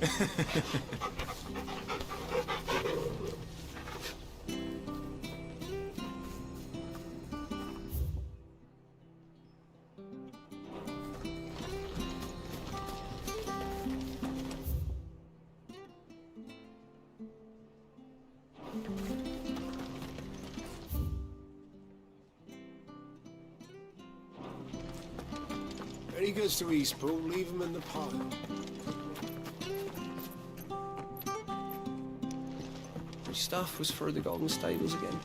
When he goes to Eastpool, leave him in the pile. My stuff was for the Golden Stables again.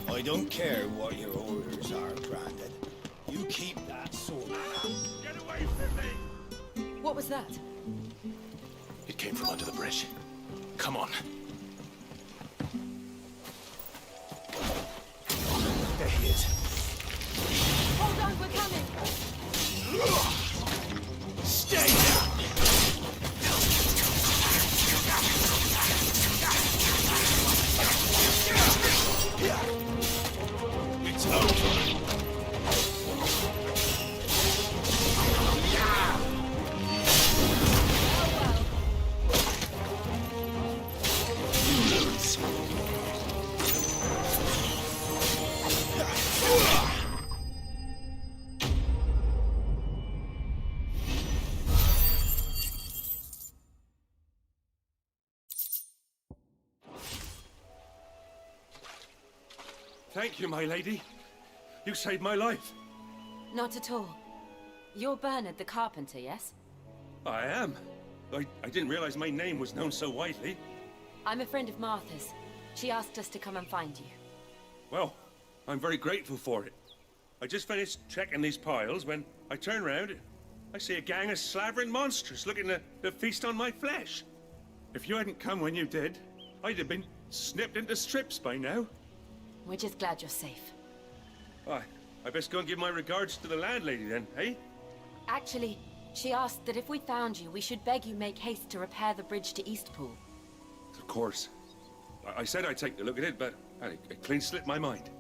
I don't care what your orders are, Grandad. You keep that sword. Get away from me! What was that? It came from under the bridge. Come on. There he is. Hold on, we're coming! Stay down! It's over. Thank you, my lady. You saved my life. Not at all. You're Bernard the carpenter, yes? I am. I didn't realize my name was known so widely. I'm a friend of Martha's. She asked us to come and find you. Well, I'm very grateful for it. I just finished checking these piles when I turn round. I see a gang of slavering monsters looking to feast on my flesh. If you hadn't come when you did, I'd have been snipped into strips by now. We're just glad you're safe. I best go and give my regards to the landlady then, eh? Actually, she asked that if we found you, we should beg you make haste to repair the bridge to Eastpool. Of course. I said I'd take a look at it, but it clean slipped my mind.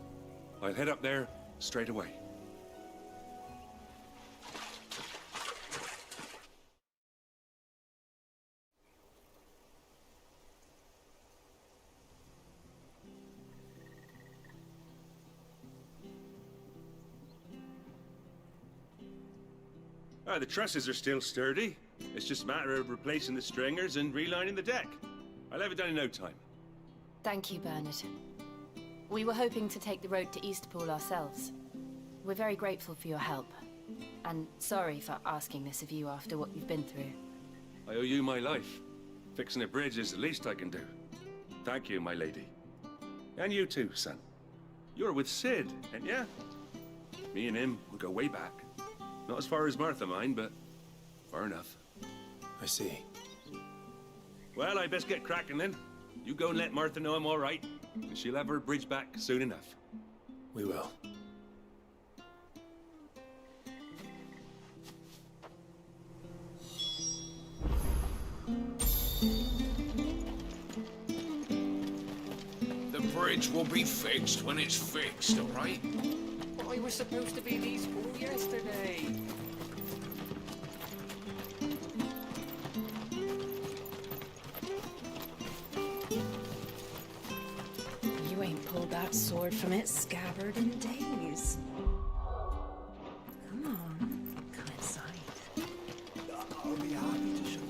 I'll head up there straight away. The trusses are still sturdy. It's just a matter of replacing the stringers and relining the deck. I'll have it done in no time. Thank you, Bernard. We were hoping to take the road to Eastpool ourselves. We're very grateful for your help. And sorry for asking this of you after what you've been through. I owe you my life. Fixing a bridge is the least I can do. Thank you, my lady. And you too, son. You're with Sid, ain't ya? Me and him, we go way back. Not as far as Martha, mind, but far enough. I see. Well, I best get cracking then. You go and let Martha know I'm all right, and she'll have her bridge back soon enough. We will. The bridge will be fixed when it's fixed, all right? I was supposed to be in Eastpool yesterday. You ain't pulled that sword from its scabbard in days. Come on, come inside. I'll be happy to show you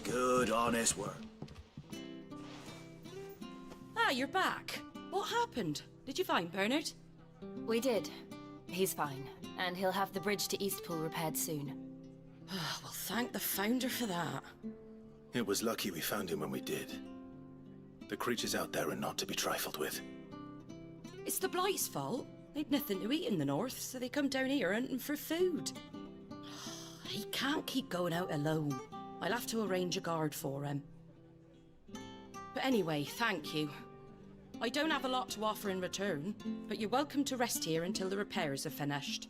good, honest work. Ah, you're back. What happened? Did you find Bernard? We did. He's fine, and he'll have the bridge to Eastpool repaired soon. Well, thank the Founder for that. It was lucky we found him when we did. The creatures out there are not to be trifled with. It's the Blight's fault. They'd nothing to eat in the north, so they come down here hunting for food. He can't keep going out alone. I'll have to arrange a guard for him. But anyway, thank you. I don't have a lot to offer in return, but you're welcome to rest here until the repairs are finished.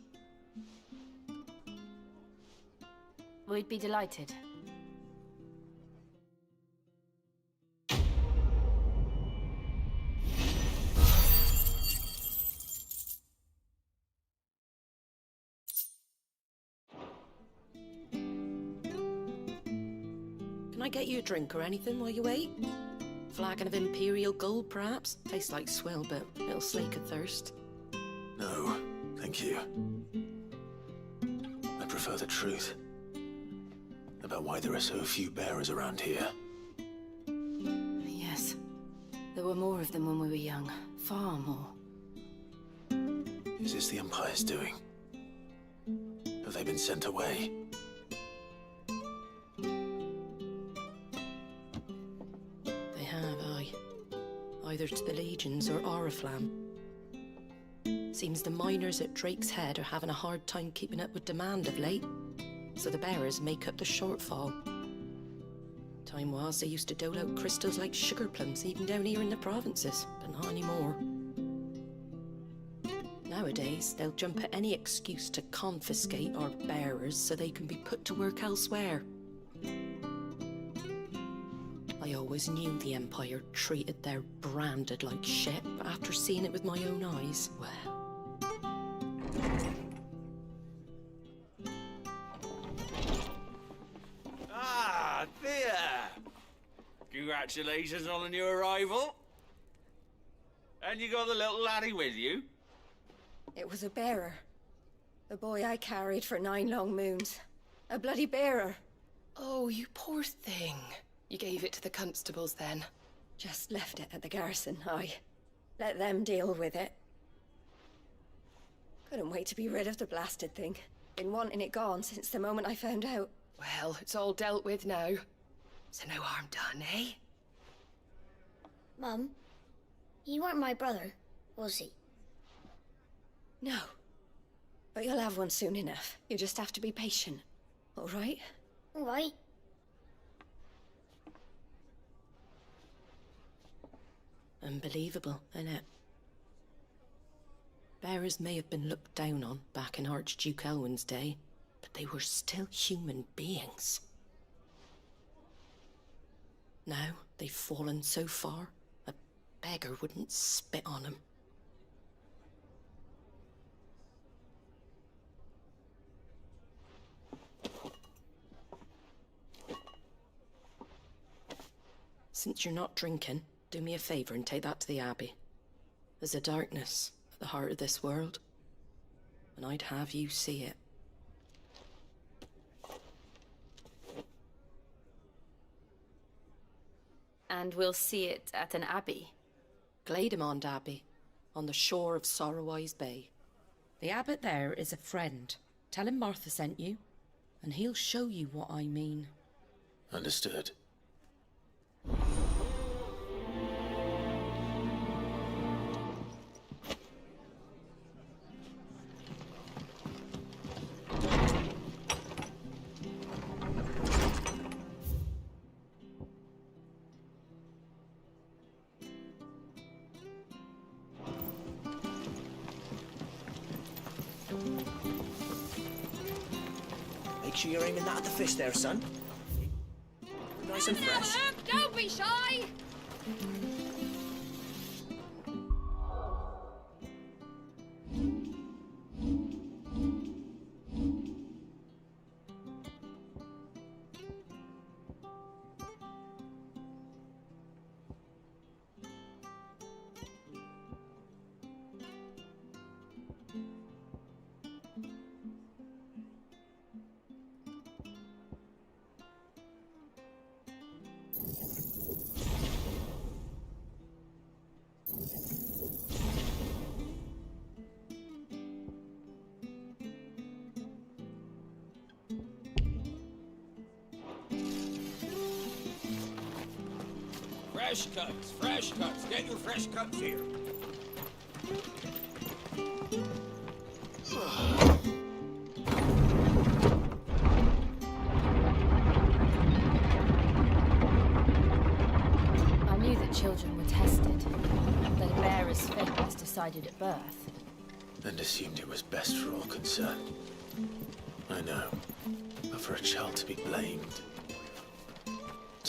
We'd be delighted. Can I get you a drink or anything while you wait? Flagon of Imperial Gold, perhaps? Tastes like swill, but it'll slake a thirst. No, thank you. I prefer the truth. About why there are so few bearers around here. Yes. There were more of them when we were young. Far more. Is this the Empire's doing? Have they been sent away? They have, aye. Either to the Legions or Oriflamme. Seems the miners at Drake's Head are having a hard time keeping up with demand of late, so the bearers make up the shortfall. Time was they used to dole out crystals like sugar plums even down here in the provinces, but not anymore. Nowadays, they'll jump at any excuse to confiscate our bearers so they can be put to work elsewhere. I always knew the Empire treated their branded like shit, but after seeing it with my own eyes, well... Ah, there! Congratulations on the new arrival. And you got the little laddie with you? It was a bearer. The boy I carried for 9 long moons. A bloody bearer. Oh, you poor thing. You gave it to the constables then? Just left it at the garrison, I let them deal with it. Couldn't wait to be rid of the blasted thing. Been wanting it gone since the moment I found out. Well, it's all dealt with now. So no harm done, eh? Mum, you weren't my brother, was he? No. But you'll have one soon enough. You just have to be patient. All right? All right. Unbelievable, innit? Bearers may have been looked down on back in Archduke Elwin's day, but they were still human beings. Now they've fallen so far, a beggar wouldn't spit on them. Since you're not drinking, do me a favour and take that to the Abbey. There's a darkness at the heart of this world, and I'd have you see it. And we'll see it at an abbey. Glademond Abbey, on the shore of Sorrowwise Bay. The abbot there is a friend. Tell him Martha sent you, and he'll show you what I mean. Understood. Make sure you're aiming that at the fish there, son. Nice and fresh. Don't be shy! Fresh cuts, fresh cuts. Get your fresh cuts here. I knew that children were tested, that a bearer's fate was decided at birth. And assumed it was best for all concerned. I know. But for a child to be blamed,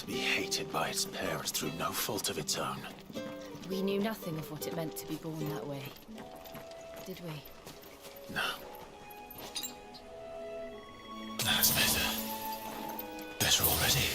to be hated by its parents through no fault of its own. We knew nothing of what it meant to be born that way, did we? No. That's better. Better already.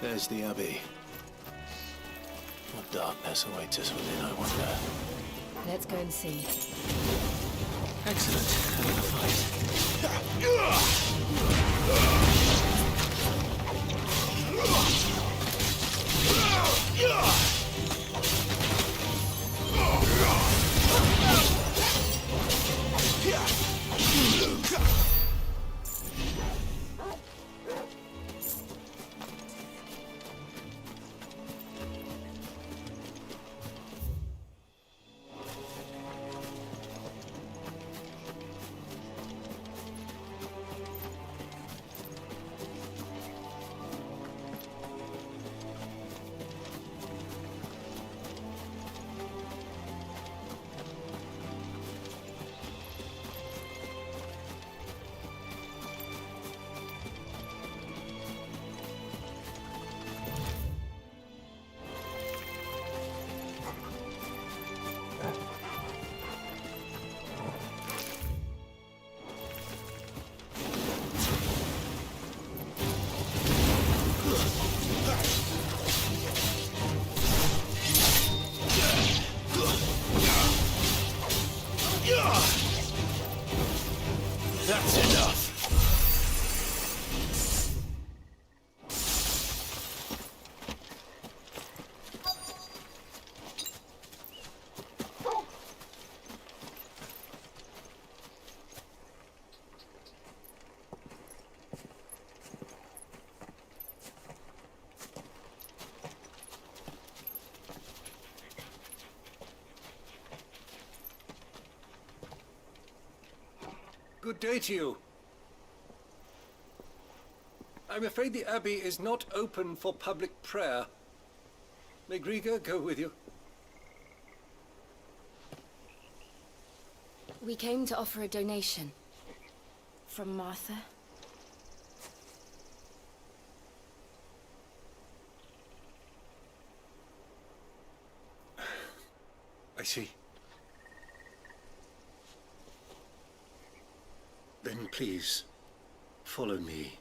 There's the Abbey. What darkness awaits us within, I wonder. Let's go and see. Excellent. Having a That's enough. Good day to you. I'm afraid the Abbey is not open for public prayer. May Griga go with you? We came to offer a donation. From Martha. I see. Then please, follow me.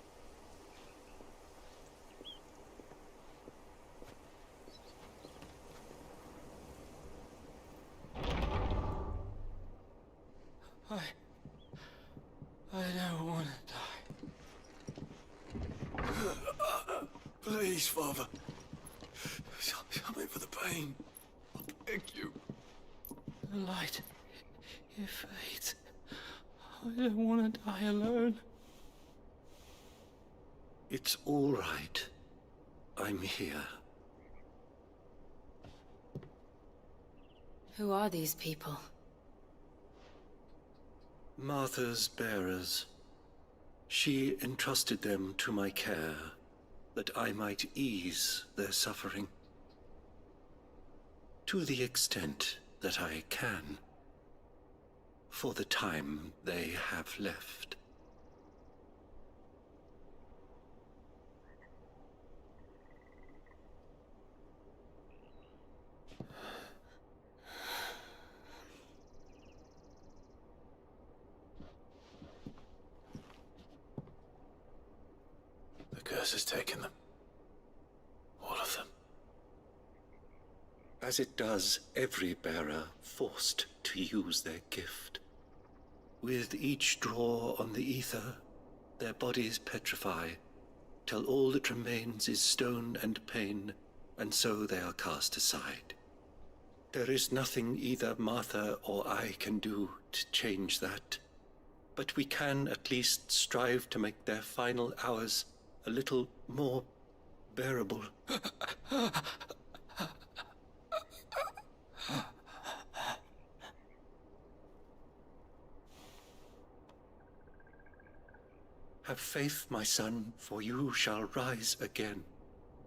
I don't want to die. Please, Father. Help me for the pain. I beg you. The light, it fades. I don't want to die alone. It's all right. I'm here. Who are these people? Martha's bearers. She entrusted them to my care, that I might ease their suffering. To the extent that I can, for the time they have left. The curse has taken them. All of them. As it does every bearer forced to use their gift. With each draw on the ether, their bodies petrify, till all that remains is stone and pain, and so they are cast aside. There is nothing either Martha or I can do to change that, but we can at least strive to make their final hours a little more bearable. Have faith, my son, for you shall rise again,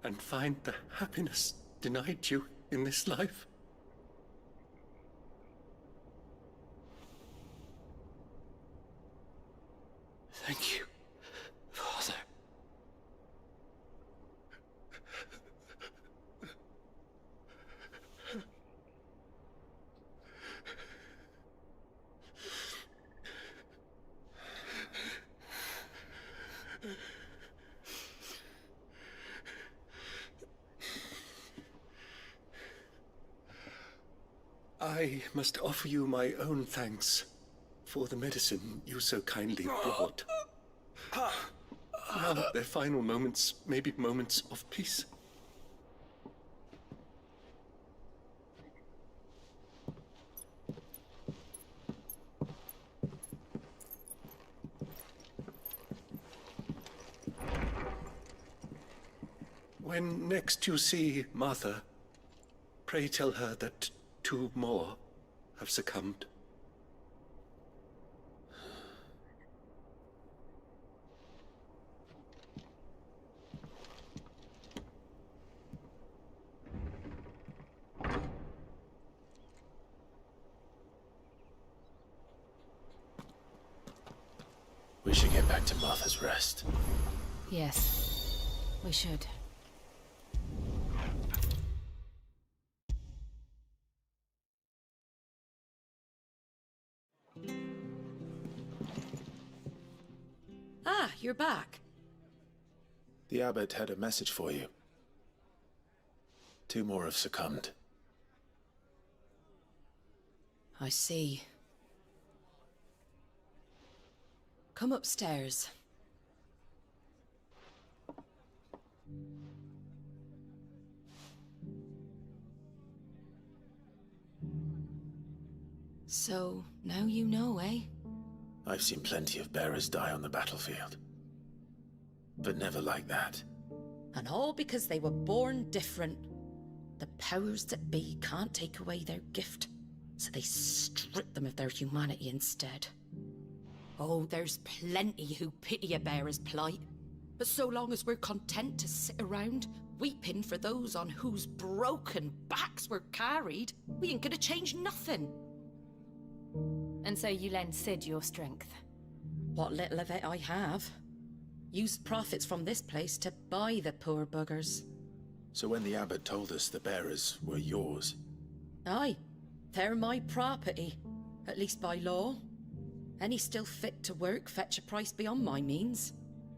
and find the happiness denied you in this life. Thank you, Father. I must offer you my own thanks for the medicine you so kindly brought. Now their final moments may be moments of peace. When next you see Martha, pray tell her that 2 more have succumbed. We should get back to Martha's Rest. Yes, we should. Ah, you're back. The abbot had a message for you. 2 more have succumbed. I see. Come upstairs. So, now you know, eh? I've seen plenty of bearers die on the battlefield. But never like that. And all because they were born different. The powers that be can't take away their gift, so they strip them of their humanity instead. Oh, there's plenty who pity a bearer's plight. But so long as we're content to sit around, weeping for those on whose broken backs we're carried, we ain't gonna change nothing. And so you lend Sid your strength? What little of it I have. Used profits from this place to buy the poor buggers. So when the abbot told us the bearers were yours... Aye, they're my property, at least by law. Any still fit to work fetch a price beyond my means.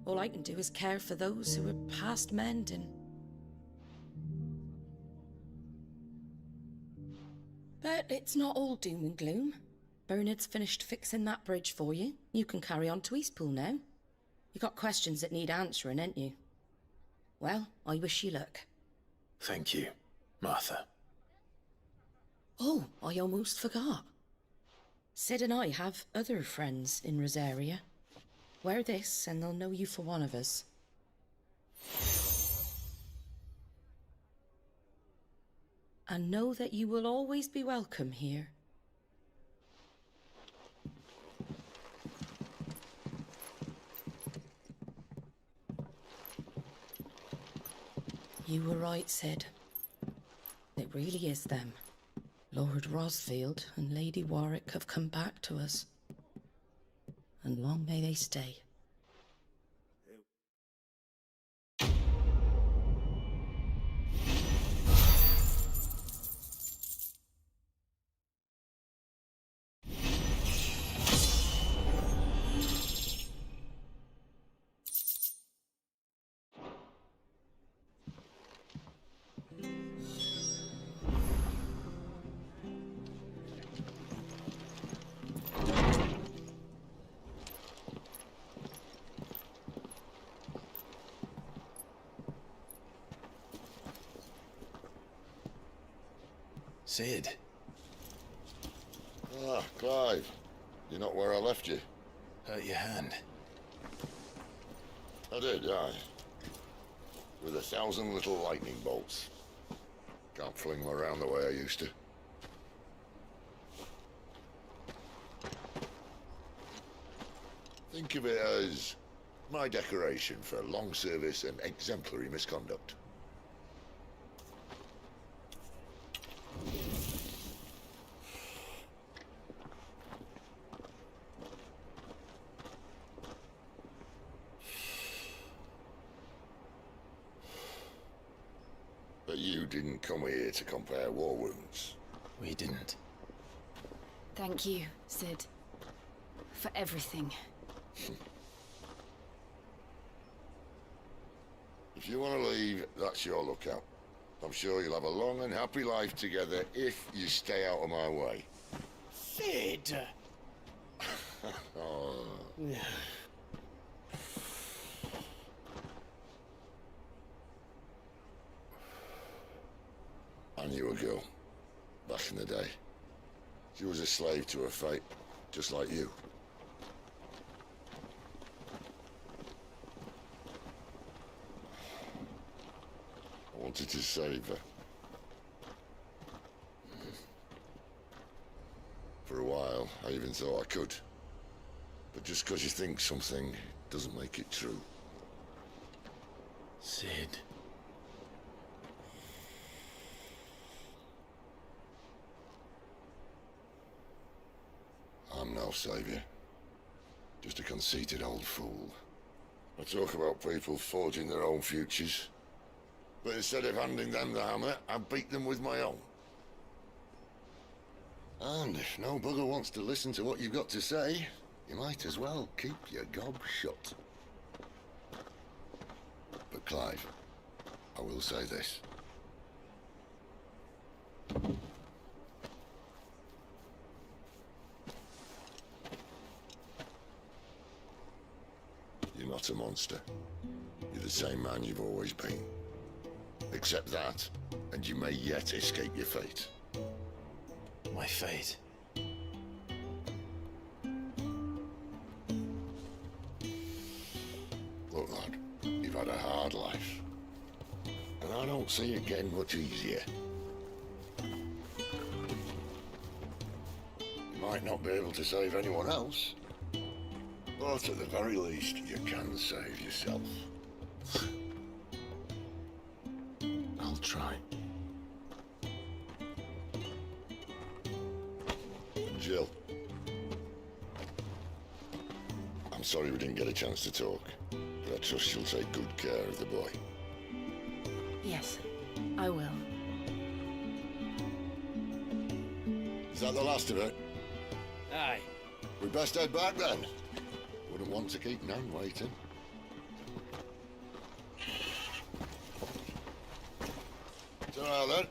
All I can do is care for those who are past mending. But it's not all doom and gloom. Bernard's finished fixing that bridge for you. You can carry on to Eastpool now. You got questions that need answering, ain't you? Well, I wish you luck. Thank you, Martha. Oh, I almost forgot. Sid and I have other friends in Rosaria. Wear this and they'll know you for one of us. And know that you will always be welcome here. You were right, Sid. It really is them. Lord Rosfield and Lady Warwick have come back to us. And long may they stay. Sid. Ah, Clive. You're not where I left you. Hurt your hand. I did, aye. With 1,000 little lightning bolts. Can't fling them around the way I used to. Think of it as my decoration for long service and exemplary misconduct. But you didn't come here to compare war wounds. We didn't. Thank you, Sid. For everything. If you want to leave, that's your lookout. I'm sure you'll have a long and happy life together if you stay out of my way. Sid! Oh. I knew a girl, back in the day. She was a slave to her fate, just like you. I wanted to save her. For a while, I even thought I could. But just because you think something doesn't make it true. Sid. I'm no savior. Just a conceited old fool. I talk about people forging their own futures. But instead of handing them the hammer, I beat them with my own. And if no bugger wants to listen to what you've got to say, you might as well keep your gob shut. But Clive, I will say this. You're not a monster. You're the same man you've always been. Accept that, and you may yet escape your fate. My fate. Look, lad, you've had a hard life. And I don't see it getting much easier. You might not be able to save anyone else, but at the very least, you can save yourself. I'll try. Jill. I'm sorry we didn't get a chance to talk, but I trust you'll take good care of the boy. Yes, I will. Is that the last of it? Aye. We best head back then. Wouldn't want to keep Nan waiting. Ta-ra then.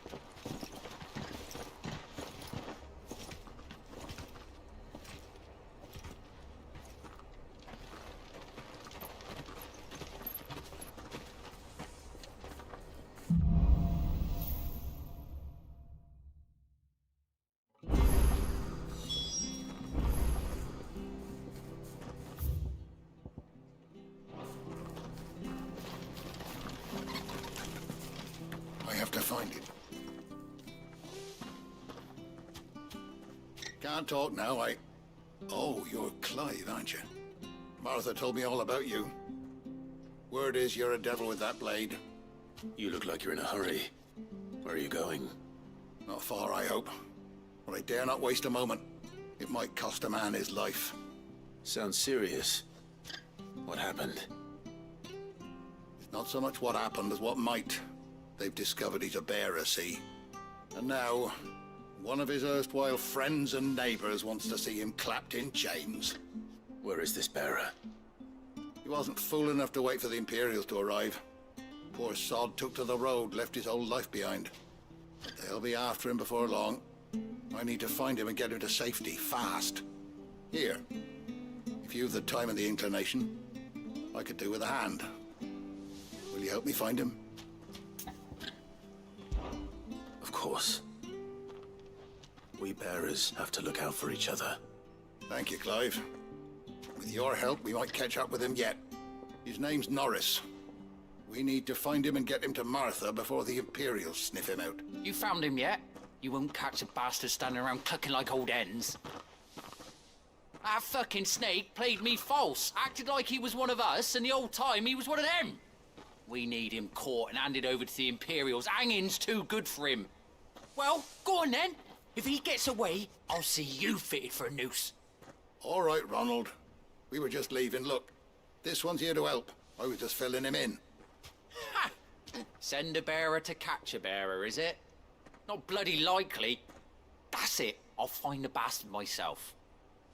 I have to find it. Can't talk now, Oh, you're Clive, aren't you? Martha told me all about you. Word is you're a devil with that blade. You look like you're in a hurry. Where are you going? Not far, I hope. But I dare not waste a moment. It might cost a man his life. Sounds serious. What happened? It's not so much what happened as what might. They've discovered he's a bearer, see? And now, one of his erstwhile friends and neighbors wants to see him clapped in chains. Where is this bearer? He wasn't fool enough to wait for the Imperials to arrive. Poor sod took to the road, left his whole life behind. But they'll be after him before long. I need to find him and get him to safety, fast. Here, if you've the time and the inclination, I could do with a hand. Will you help me find him? Of course. We bearers have to look out for each other. Thank you, Clive. With your help, we might catch up with him yet. His name's Norris. We need to find him and get him to Martha before the Imperials sniff him out. You found him yet? You won't catch a bastard standing around clucking like old hens. That fucking snake played me false, acted like he was one of us, and the whole time he was one of them. We need him caught and handed over to the Imperials. Hanging's too good for him. Well, go on then. If he gets away, I'll see you fitted for a noose. All right, Ronald. We were just leaving. Look, this one's here to help. I was just filling him in. Ha! Send a bearer to catch a bearer, is it? Not bloody likely. That's it. I'll find the bastard myself.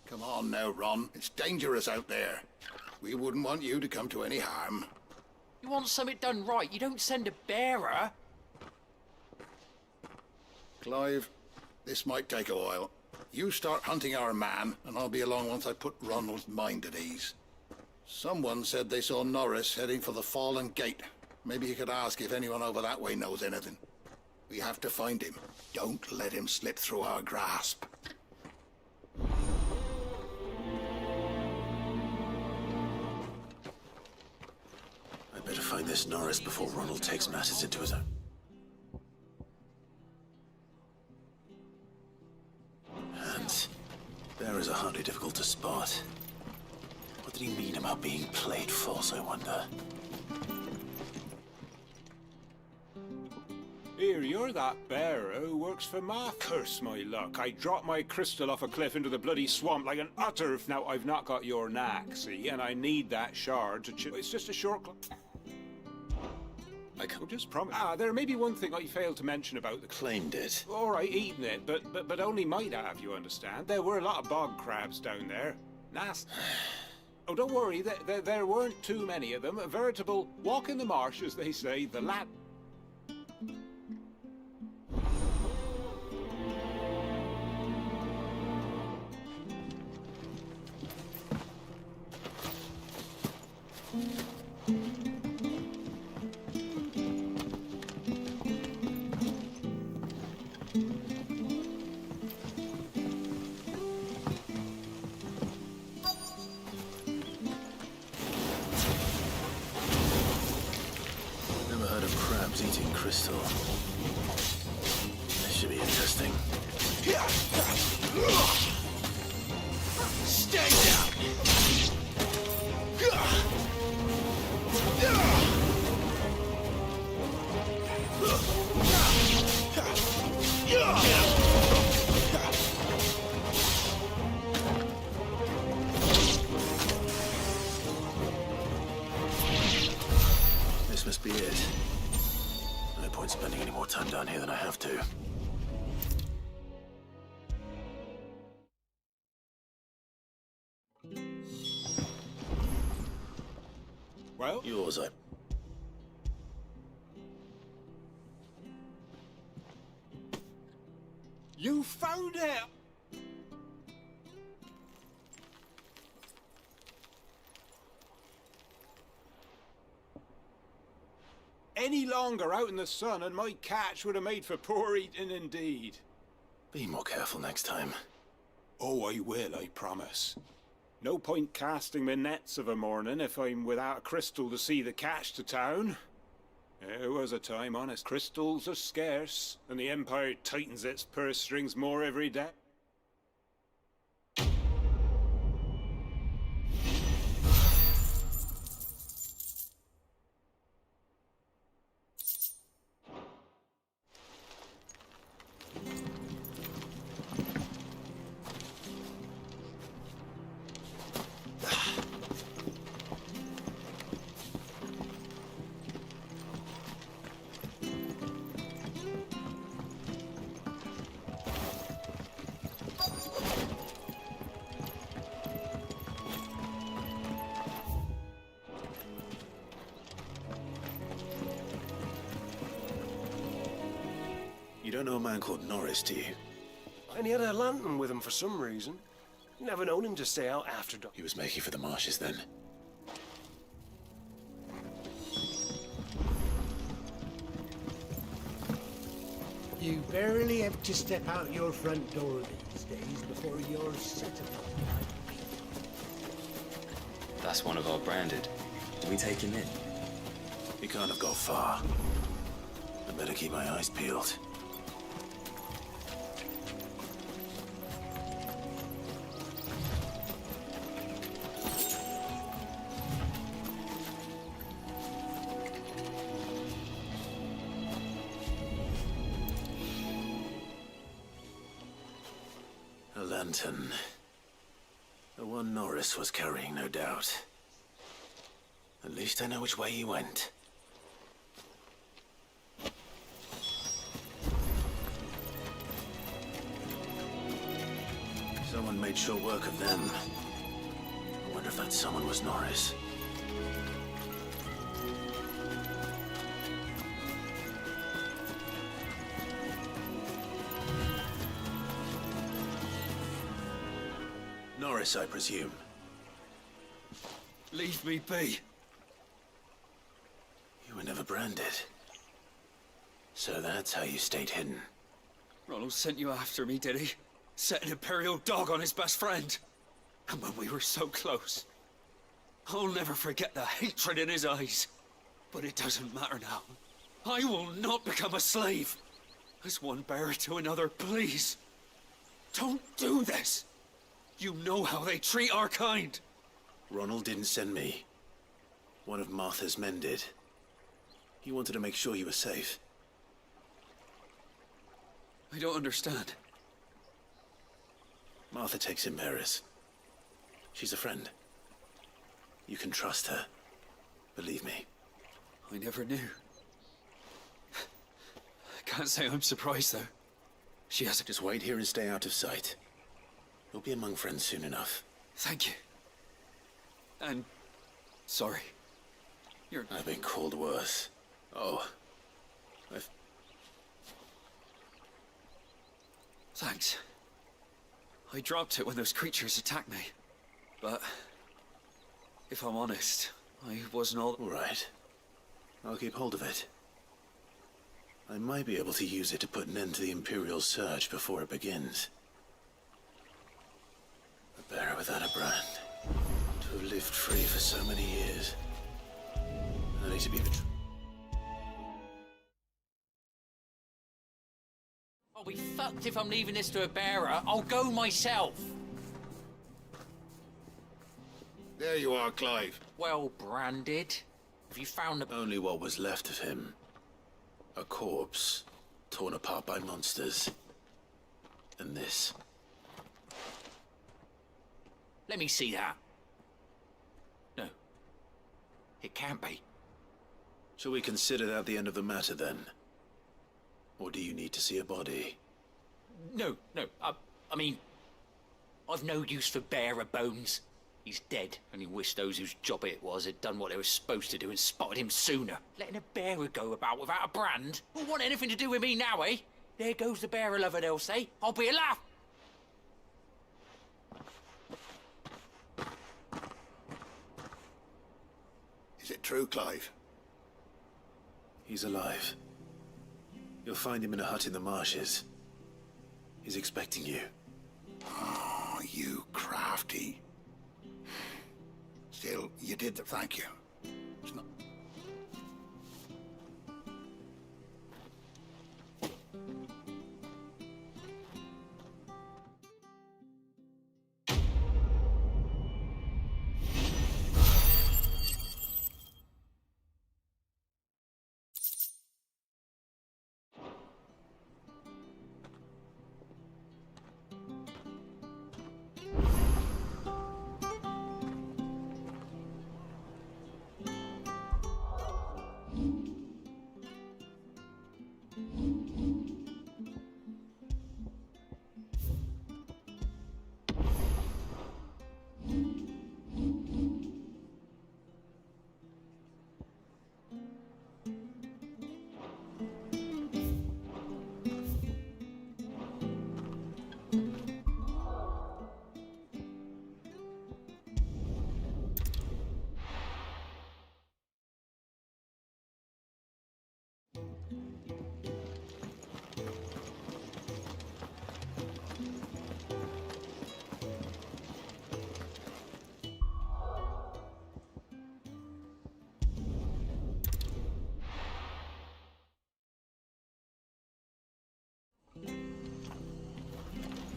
Come on now, Ron. It's dangerous out there. We wouldn't want you to come to any harm. You want something done right, you don't send a bearer. Clive, this might take a while. You start hunting our man, and I'll be along once I put Ronald's mind at ease. Someone said they saw Norris heading for the Fallen Gate. Maybe you could ask if anyone over that way knows anything. We have to find him. Don't let him slip through our grasp. I'd better find this Norris before Ronald takes matters into his own. Hands. Bearers are hardly difficult to spot. What did he mean about being played false, I wonder? Here, you're that bearer who works for Ma. Curse my luck. I dropped my crystal off a cliff into the bloody swamp like an utter... Now, I've not got your knack, see? And I need that shard to It's just a short... I can't just promise. There may be one thing I failed to mention about the... Claimed it. All right, eating it, but only might have, you understand. There were a lot of bog crabs down there. Nasty. Oh, don't worry, there weren't too many of them. A veritable walk in the marsh, as they say, the lad... Never heard of crabs eating crystal. This should be interesting. Stay down! This must be it. No point spending any more time down here than I have to. Well? Yours, I... You found it! Any longer out in the sun and my catch would have made for poor eating indeed. Be more careful next time. Oh, I will, I promise. No point casting my nets of a morning if I'm without a crystal to see the catch to town. There was a time, honest. Crystals are scarce, and the Empire tightens its purse strings more every day. You don't know a man called Norris, do you? And he had a lantern with him for some reason. Never known him to stay out after dark. He was making for the marshes then. You barely have to step out your front door these days before you're set upon. That's one of our branded. Do we take him in? He can't have got far. I better keep my eyes peeled. A lantern. The one Norris was carrying, no doubt. At least I know which way he went. Someone made short work of them. I wonder if that someone was Norris. Paris, I presume. Leave me be. You were never branded. So that's how you stayed hidden. Ronald sent you after me, did he? Set an Imperial dog on his best friend. And when we were so close. I'll never forget the hatred in his eyes. But it doesn't matter now. I will not become a slave. As one bearer to another, please. Don't do this. You know how they treat our kind. Ronald didn't send me. One of Martha's men did. He wanted to make sure you were safe. I don't understand. Martha takes in Paris. She's a friend. You can trust her. Believe me. I never knew. I can't say I'm surprised, though. She hasn't... Just wait here and stay out of sight. You'll be among friends soon enough. Thank you. And... sorry. I've been called worse. Oh. Thanks. I dropped it when those creatures attacked me. But... if I'm honest, I wasn't all right. I'll keep hold of it. I might be able to use it to put an end to the Imperial surge before it begins. A bearer without a brand. To have lived free for so many years. Only to be betrayed. I'll be fucked if I'm leaving this to a bearer. I'll go myself. There you are, Clive. Well branded. Have you found the... Only what was left of him. A corpse, torn apart by monsters. And this. Let me see that. No. It can't be. Shall we consider that the end of the matter, then? Or do you need to see a body? No. I mean... I've no use for bearer bones. He's dead, and he wished those whose job it was had done what they were supposed to do and spotted him sooner. Letting a bearer go about without a brand won't want anything to do with me now, eh? There goes the bearer lover, they'll say. I'll be a laugh. Is it true, Clive? He's alive. You'll find him in a hut in the marshes. He's expecting you. Oh, you crafty. Still, you did the thank you. It's not...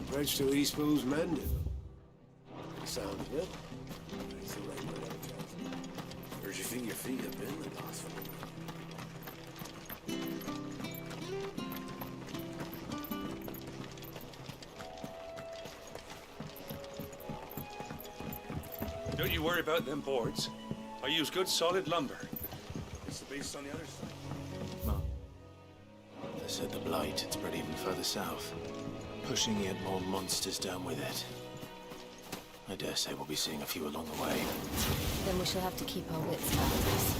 Bridge to East Pool's mended. Sounds good. That's the right word I chose. Where'd you think your feet have been the last few? Don't you worry about them boards. I use good solid lumber. It's the beast on the other side. No. They said the blight had spread even further south, pushing yet more monsters down with it. I dare say we'll be seeing a few along the way. Then we shall have to keep our wits about this.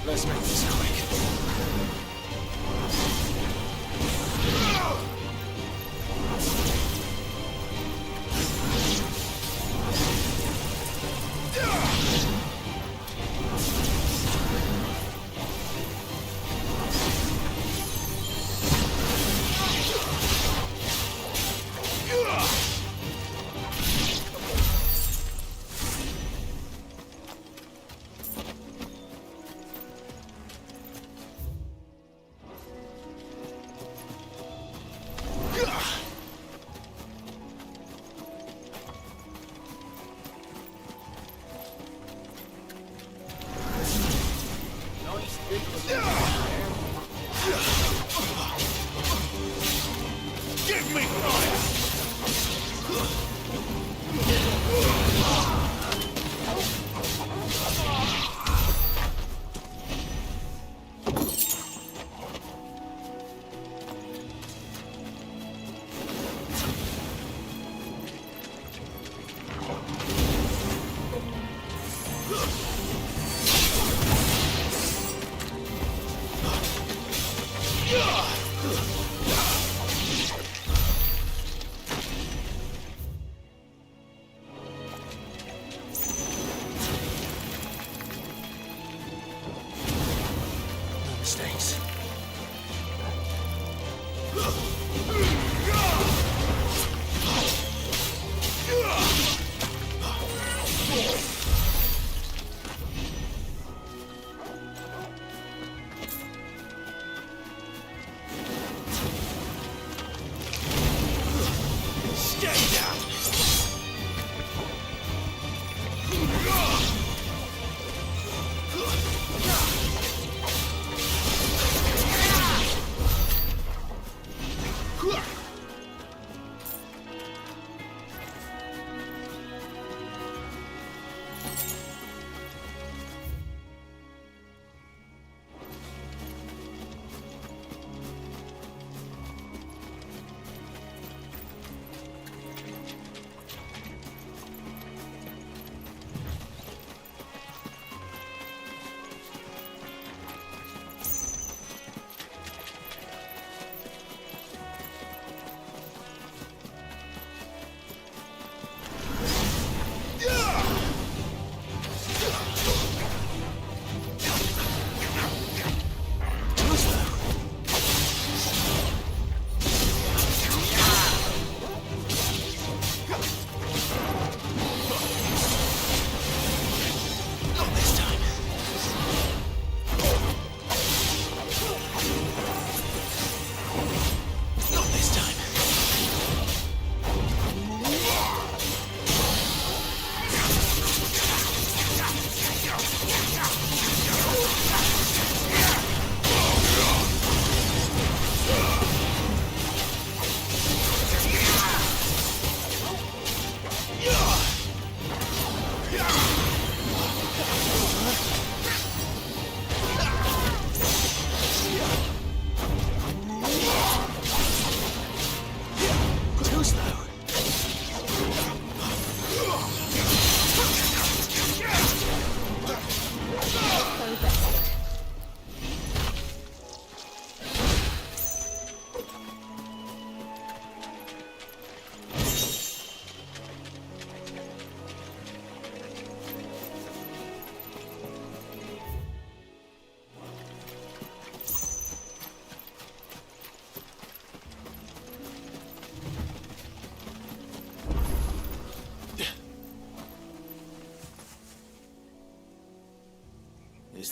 Let's make this quick. Give me fire! Mistakes. Stay down!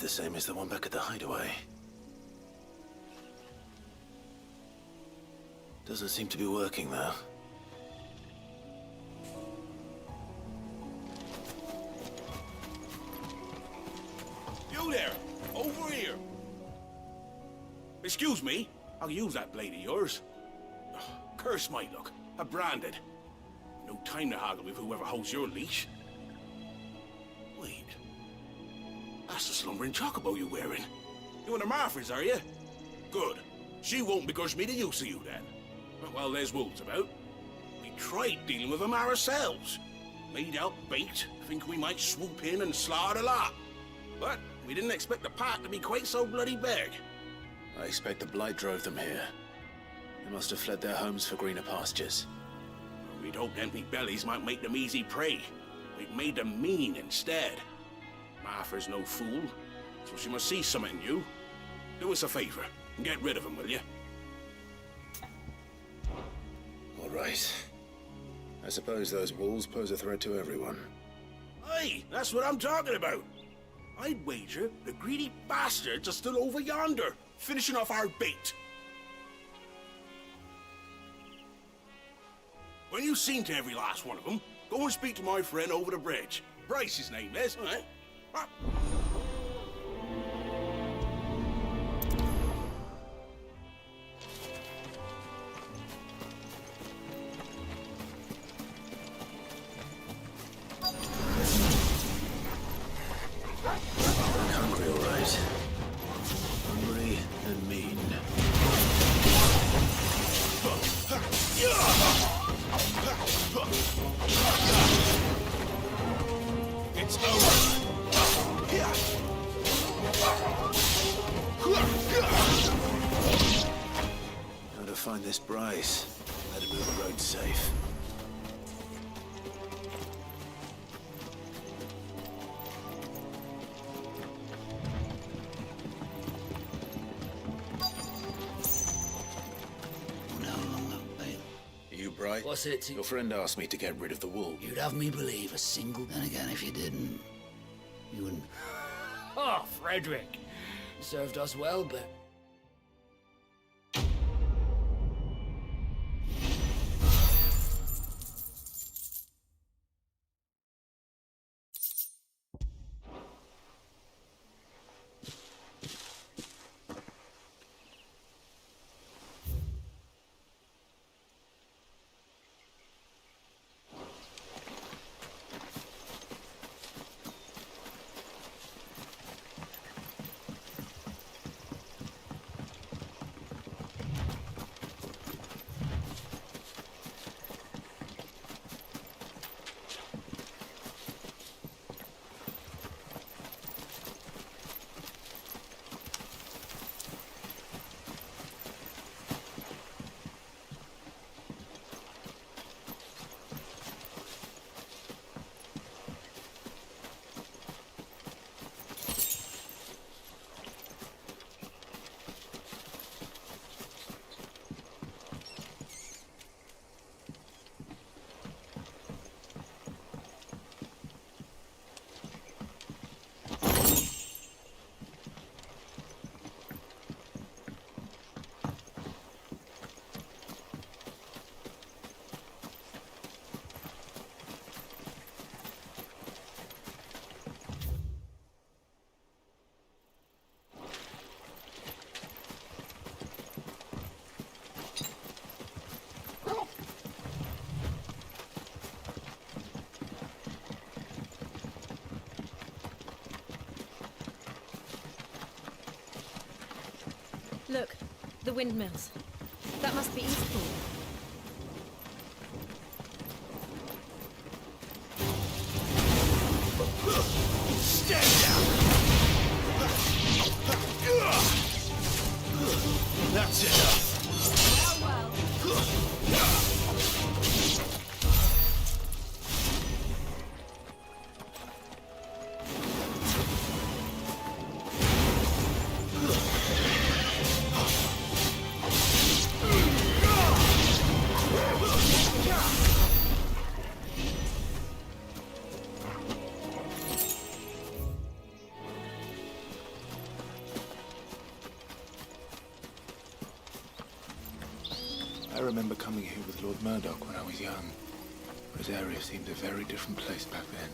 the same as the one back at the hideaway. Doesn't seem to be working, though. You there! Over here! Excuse me, I'll use that blade of yours. Curse my luck. I'm branded. No time to haggle with whoever holds your leash. Wait. That's the slumbering chocobo you're wearing. You and the Marfors, are you? Good. She won't begrudge me the use of you, then. Well, there's wolves about. We tried dealing with them ourselves. Made out bait, thinking we might swoop in and slaughter the lot. But we didn't expect the path to be quite so bloody big. I expect the blight drove them here. They must have fled their homes for greener pastures. We'd hoped empty bellies might make them easy prey. We'd made them mean instead. Martha's no fool, so she must see something in you. Do us a favor and get rid of them, will you? All right. I suppose those wolves pose a threat to everyone. Aye, that's what I'm talking about. I'd wager the greedy bastards are still over yonder, finishing off our bait. When you've seen to every last one of them, go and speak to my friend over the bridge. Bryce, his name is, eh? Ah. Hungry, all right. Hungry and mean. It's over. How to find this Bryce? Let him move the road safe. Right? What's it? Your friend asked me to get rid of the wool. You'd have me believe a single. Then again, if you didn't, you wouldn't. Oh, Frederick, you served us well, but. Look, the windmills. That must be Eastpool. Stand down! That's enough! Well. I remember coming here with Lord Murdoch when I was young. Rosaria seemed a very different place back then.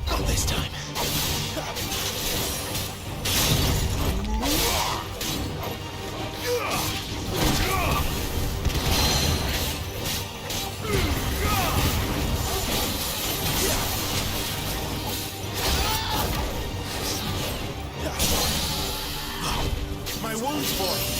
Not this time. My wounds, boy!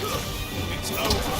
It's over.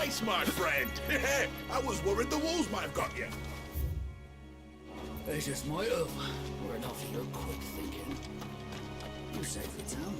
Nice, my friend. I was worried the wolves might have got you. They just might have. Were enough of your quick thinking. You saved the town.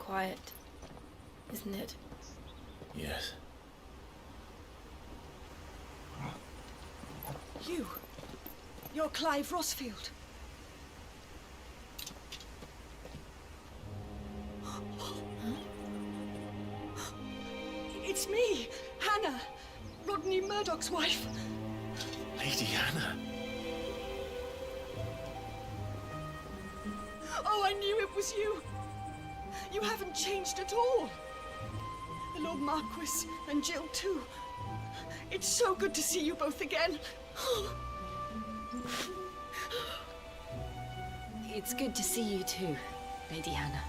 quiet, isn't it? Yes. You're Clive Rossfield. It's me, Hannah, Rodney Murdoch's wife. Lady Hannah. Oh, I knew it was you. You haven't changed at all. The Lord Marquis and Jill too. It's so good to see you both again. It's good to see you too, Lady Hannah.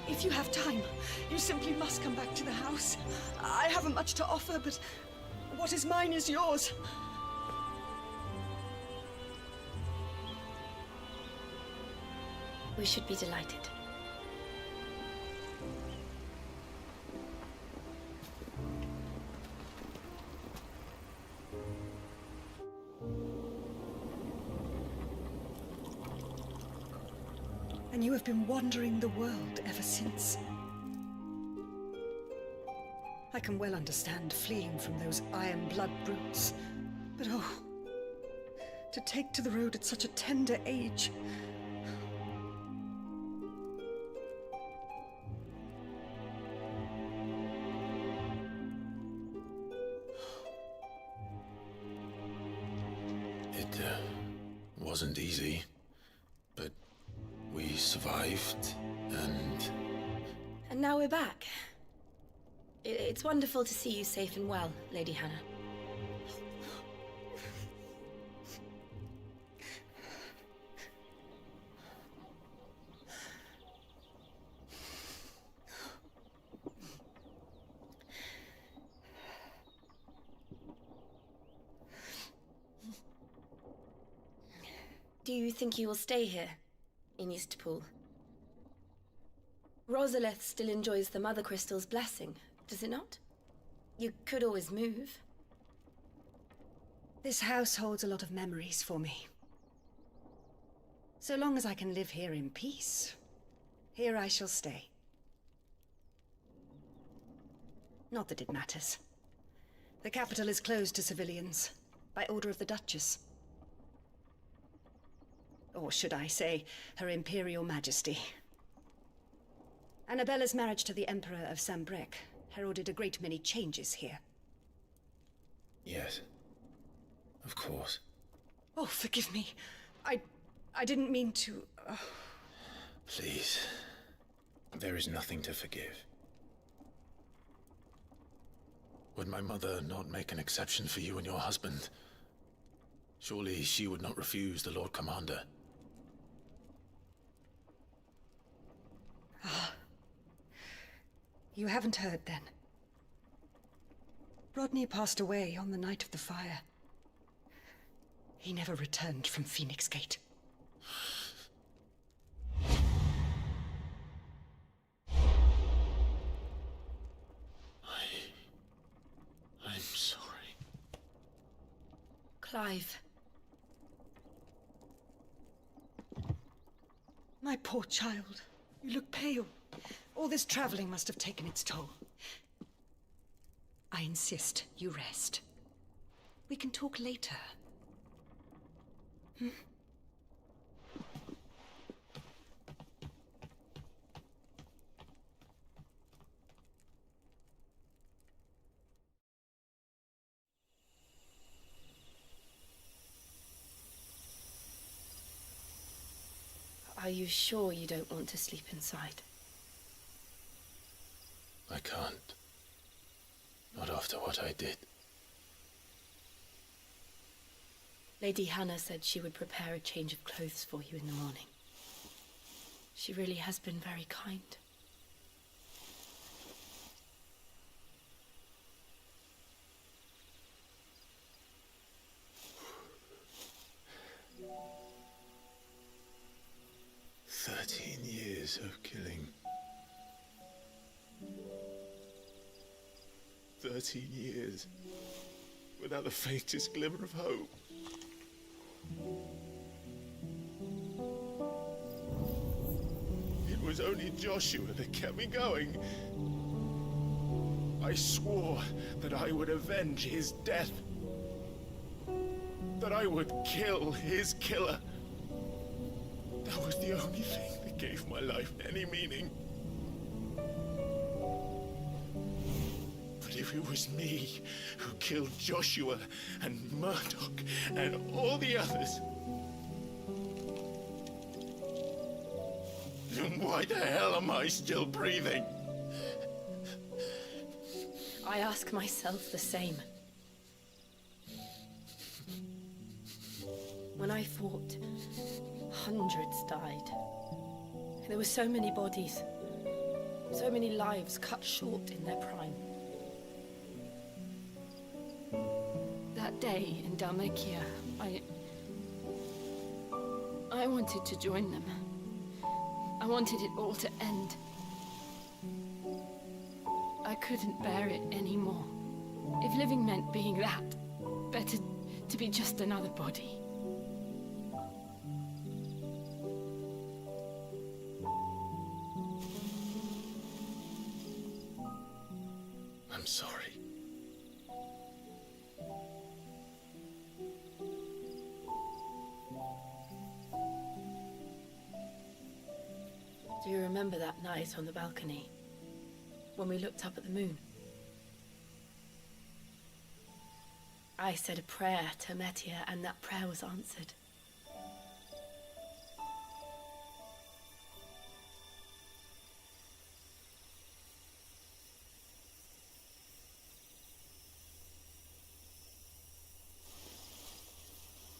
If you have time, you simply must come back to the house. I haven't much to offer, but what is mine is yours. We should be delighted. And you have been wandering the world ever since. I can well understand fleeing from those iron blood brutes, but oh, to take to the road at such a tender age. It wasn't easy, but we survived, and... And now we're back. It's wonderful to see you safe and well, Lady Hannah. Do you think you will stay here, in Eastpool? Rosalith still enjoys the Mother Crystal's blessing, does it not? You could always move. This house holds a lot of memories for me. So long as I can live here in peace, here I shall stay. Not that it matters. The capital is closed to civilians, by order of the Duchess. Or should I say, Her Imperial Majesty. Annabella's marriage to the Emperor of Sambrec heralded a great many changes here. Yes. Of course. Oh, forgive me. I didn't mean to... Please. There is nothing to forgive. Would my mother not make an exception for you and your husband? Surely she would not refuse the Lord Commander. Ah. You haven't heard, then. Rodney passed away on the night of the fire. He never returned from Phoenix Gate. I'm sorry. Clive. My poor child. You look pale. All this traveling must have taken its toll. I insist you rest. We can talk later. Hmm? Are you sure you don't want to sleep inside? I can't. Not after what I did. Lady Hannah said she would prepare a change of clothes for you in the morning. She really has been very kind. "13 years of killing. 13 years without the faintest glimmer of hope. It was only Joshua that kept me going. I swore that I would avenge his death. That I would kill his killer. That was the only thing that gave my life any meaning. But if it was me who killed Joshua and Murdoch and all the others, then why the hell am I still breathing? I ask myself the same. When I fought, hundreds died. There were so many bodies, so many lives cut short in their prime. That day in Dalmacia, I wanted to join them. I wanted it all to end. I couldn't bear it anymore. If living meant being that, better to be just another body. I'm sorry. Do you remember that night on the balcony, when we looked up at the moon? I said a prayer to Metia, and that prayer was answered.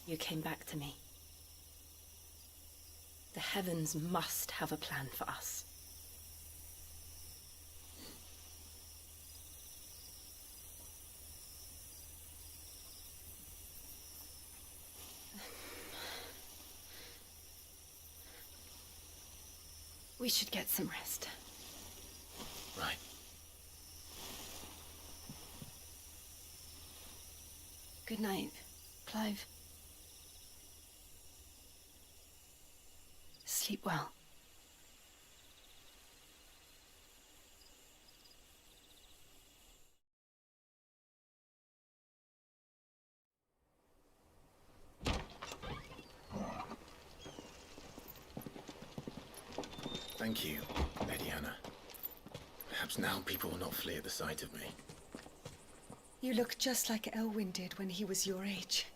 You came back to me. The heavens must have a plan for us. We should get some rest. Right. Good night, Clive. Sleep well. Thank you, Lady Anna. Perhaps now people will not flee at the sight of me. You look just like Elwyn did when he was your age.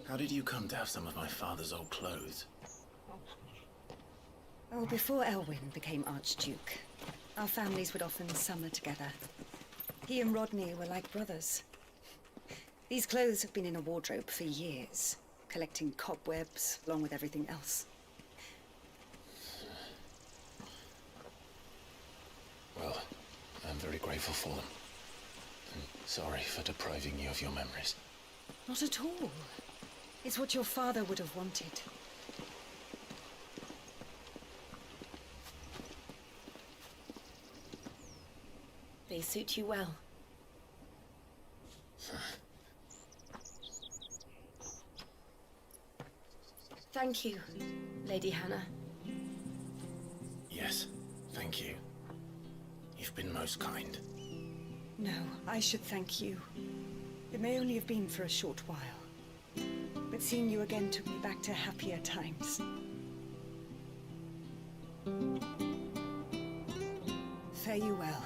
How did you come to have some of my father's old clothes? Oh, before Elwyn became Archduke, our families would often summer together. He and Rodney were like brothers. These clothes have been in a wardrobe for years, collecting cobwebs along with everything else. Well, I'm very grateful for them. And sorry for depriving you of your memories. Not at all. It's what your father would have wanted. They suit you well. Thank you, Lady Hannah. Yes, thank you. You've been most kind. No, I should thank you. It may only have been for a short while, but seeing you again took me back to happier times. Fare you well,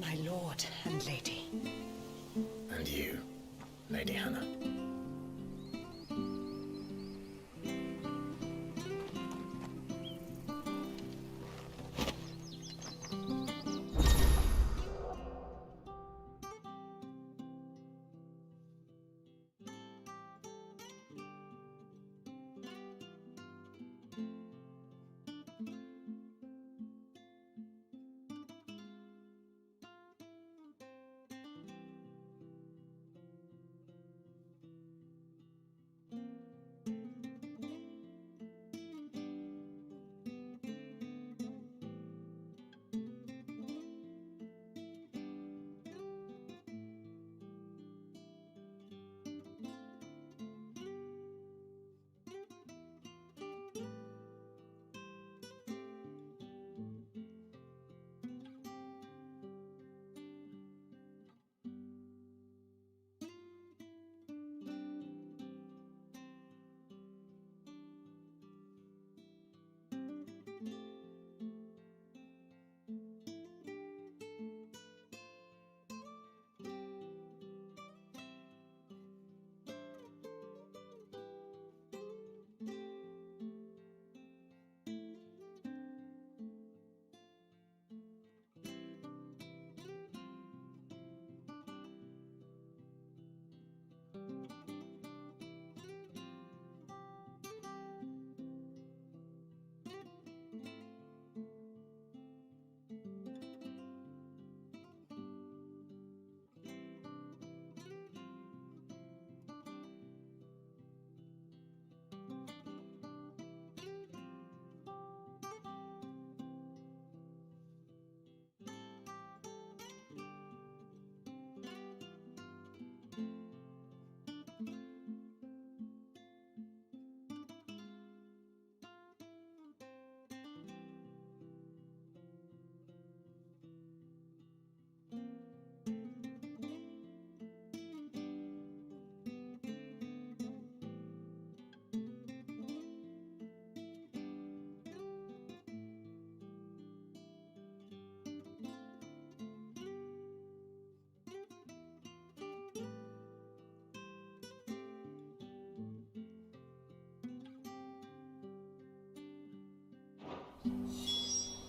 my lord and lady. And you, Lady Hannah.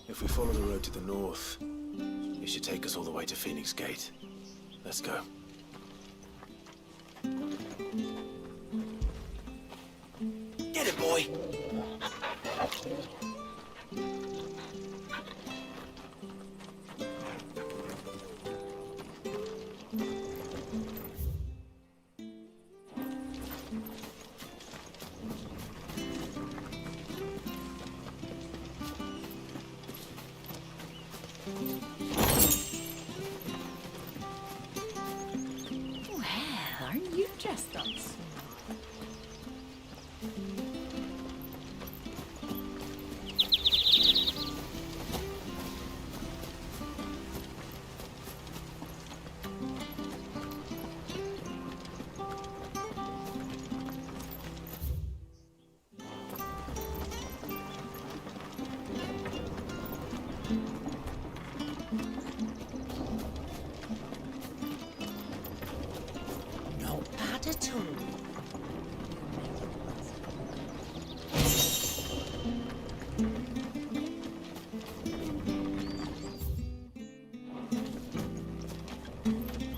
If we follow the road to the north, it should take us all the way to Phoenix Gate. Let's go. Get it, boy! Well, aren't you just on smart? Not bad at all.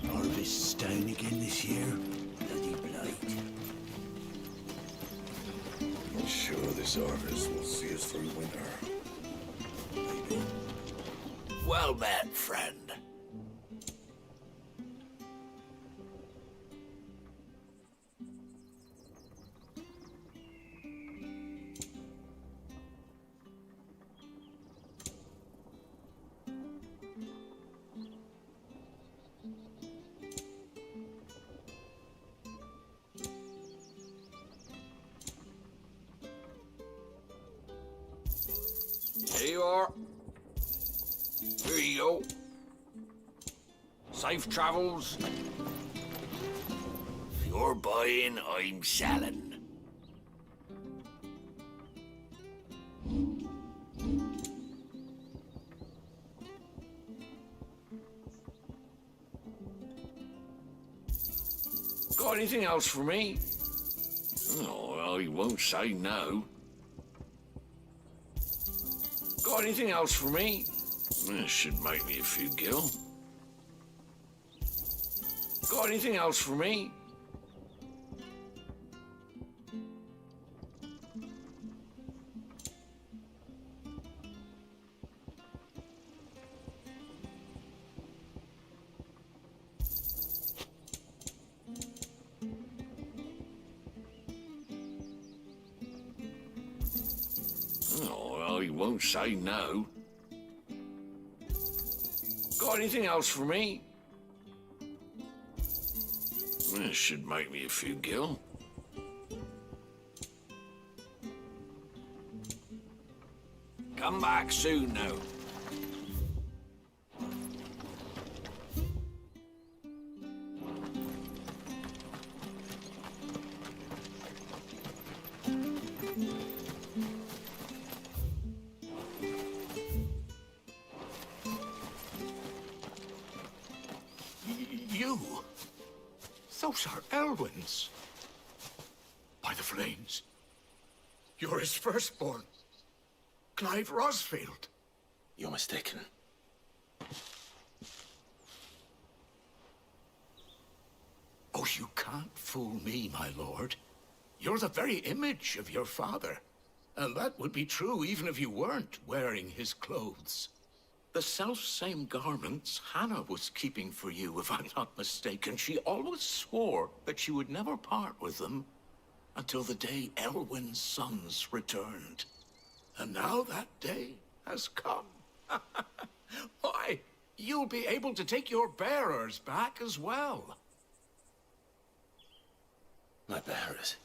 Harvest's down again this year. Bloody blight. I'm sure this harvest will see us through winter. Maybe. Well met, friend. Here you are. Here you go. Safe travels. If you're buying, I'm selling. Got anything else for me? Oh, I won't say no. Got anything else for me? This should make me a few gil. Got anything else for me? Oh, I won't say no. Got anything else for me? This should make me a few gil. Come back soon now. You? Those are Elwyn's. By the flames. You're his firstborn. Clive Rosfield. You're mistaken. Oh, you can't fool me, my lord. You're the very image of your father. And that would be true even if you weren't wearing his clothes. The self-same garments Hannah was keeping for you, if I'm not mistaken. She always swore that she would never part with them until the day Elwyn's sons returned. And now that day has come. Why, you'll be able to take your bearers back as well. My bearers?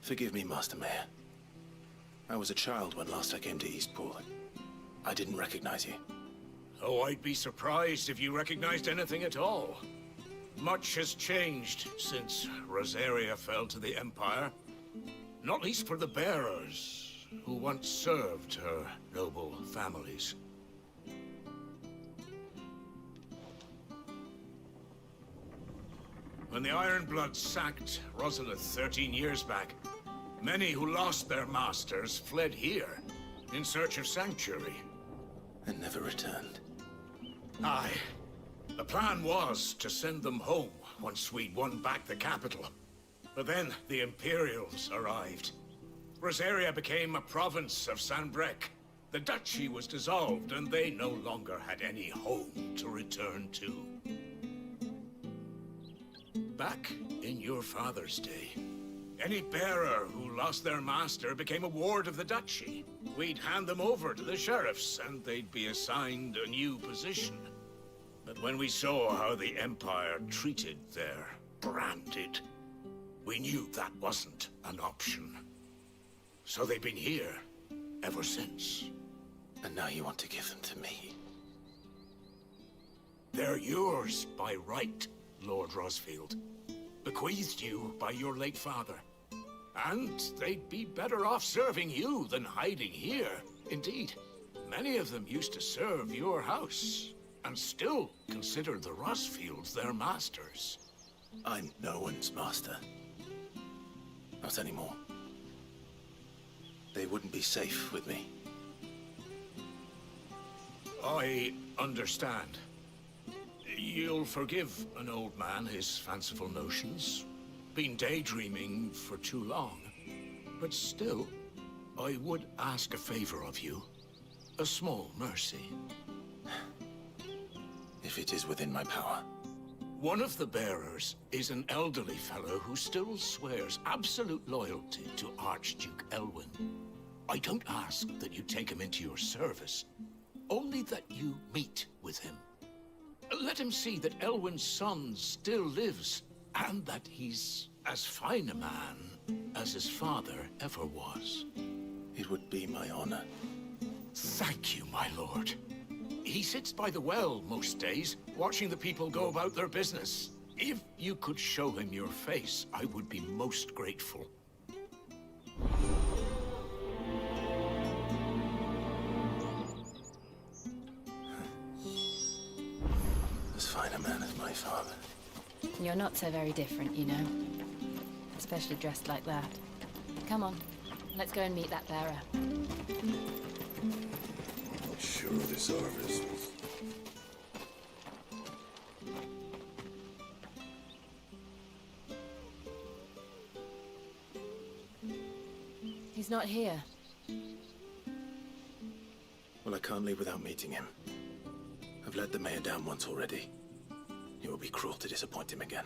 Forgive me, Master Mayor. I was a child when last I came to Eastpool. I didn't recognize you. Oh, I'd be surprised if you recognized anything at all. Much has changed since Rosaria fell to the Empire. Not least for the bearers, who once served her noble families. When the Ironbloods sacked Rosalith 13 years back, many who lost their masters fled here in search of sanctuary. And never returned. Aye. The plan was to send them home once we'd won back the capital. But then the Imperials arrived. Rosaria became a province of Sanbreque. The duchy was dissolved, and they no longer had any home to return to. Back in your father's day, any bearer who lost their master became a ward of the duchy. We'd hand them over to the sheriffs, and they'd be assigned a new position. But when we saw how the Empire treated their branded, we knew that wasn't an option. So they've been here ever since. And now you want to give them to me? They're yours by right, Lord Rosfield. Bequeathed you by your late father. And they'd be better off serving you than hiding here. Indeed, many of them used to serve your house, and still consider the Rosfields their masters. I'm no one's master. Not anymore. They wouldn't be safe with me. I understand. You'll forgive an old man his fanciful notions. Been daydreaming for too long. But still, I would ask a favor of you. A small mercy. If it is within my power. One of the bearers is an elderly fellow who still swears absolute loyalty to Archduke Elwyn. I don't ask that you take him into your service, only that you meet with him. Let him see that Elwyn's son still lives, and that he's as fine a man as his father ever was. It would be my honor. Thank you, my lord. He sits by the well most days, watching the people go about their business. If you could show him your face, I would be most grateful. As fine a man as my father. You're not so very different, you know. Especially dressed like that. Come on, let's go and meet that bearer. Not sure this harvest was... He's not here. Well, I can't leave without meeting him. I've let the mayor down once already. It would be cruel to disappoint him again.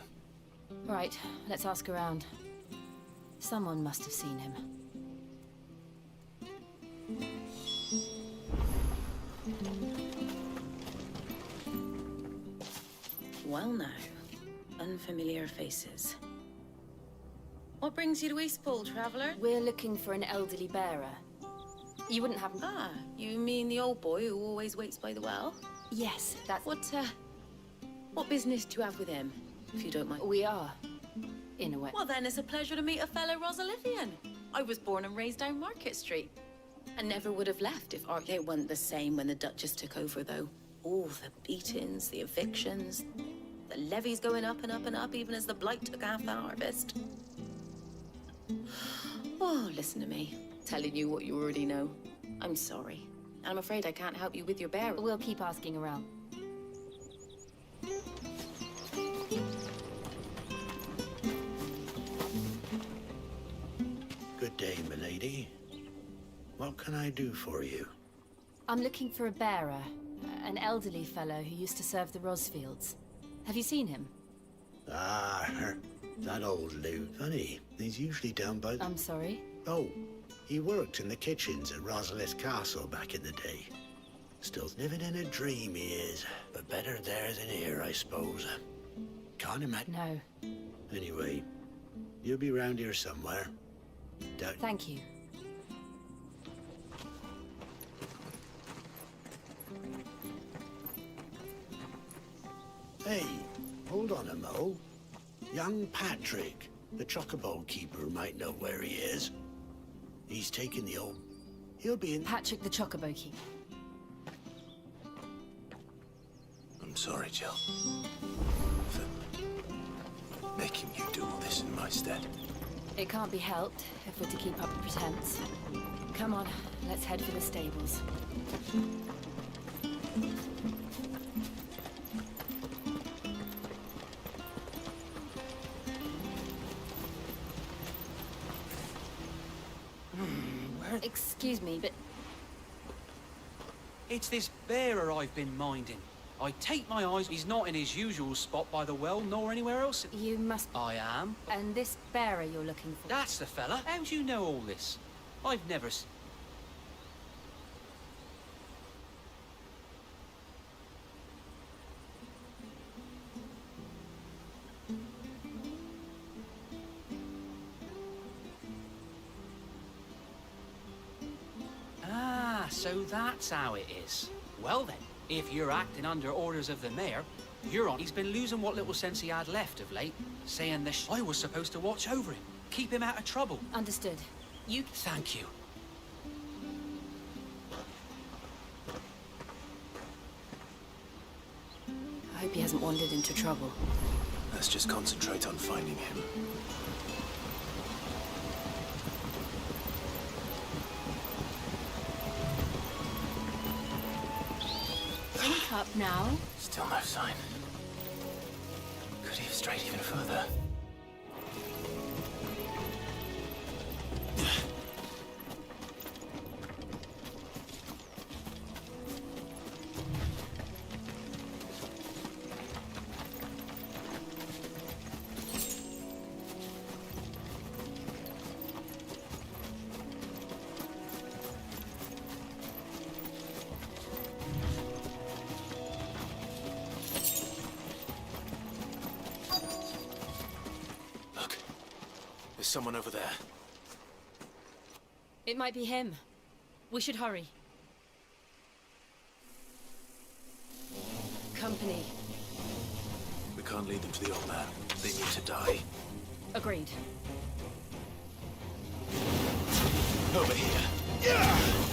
Right, let's ask around. Someone must have seen him. Well now, unfamiliar faces. What brings you to Eastpool, traveler? We're looking for an elderly bearer. You wouldn't have... Ah, you mean the old boy who always waits by the well? Yes, that's... What business do you have with him, if you don't mind? We are, in a way. Well then, it's a pleasure to meet a fellow Rosalithian. I was born and raised down Market Street. And never would have left if it wasn't the same when the Duchess took over, though. All the beatings, the evictions, the levies going up and up and up, even as the blight took half the harvest. Oh, listen to me, telling you what you already know. I'm sorry. I'm afraid I can't help you with your bearer. We'll keep asking around. Good day, milady. What can I do for you? I'm looking for a bearer. An elderly fellow who used to serve the Rosfields. Have you seen him? Ah, that old loot. Funny, he's usually down by... I'm sorry? Oh, he worked in the kitchens at Rosalith Castle back in the day. Still living in a dream, he is. But better there than here, I suppose. Can't imagine... No. Anyway, you'll be round here somewhere. Thank you. Hey, hold on a mo. Young Patrick, the chocobo keeper, might know where he is. He's taken the old... He'll be in... Patrick the chocobo keeper. I'm sorry, Jill. making you do all this in my stead. It can't be helped if we're to keep up the pretense. Come on, let's head for the stables. Excuse me, but... It's this bearer I've been minding. I take my eyes, he's not in his usual spot by the well, nor anywhere else. You must... I am. And this bearer you're looking for? That's the fella. How do you know all this? I've never... Ah, so that's how it is. Well then, if you're acting under orders of the mayor, you're on. He's been losing what little sense he had left of late, saying this. I was supposed to watch over him, keep him out of trouble. Understood. You... Thank you. I hope he hasn't wandered into trouble. Let's just concentrate on finding him. Wake up now. Still no sign. Could he have strayed even further? There's someone over there. It might be him. We should hurry. Company. We can't lead them to the old man. They need to die. Agreed. Over here. Yeah!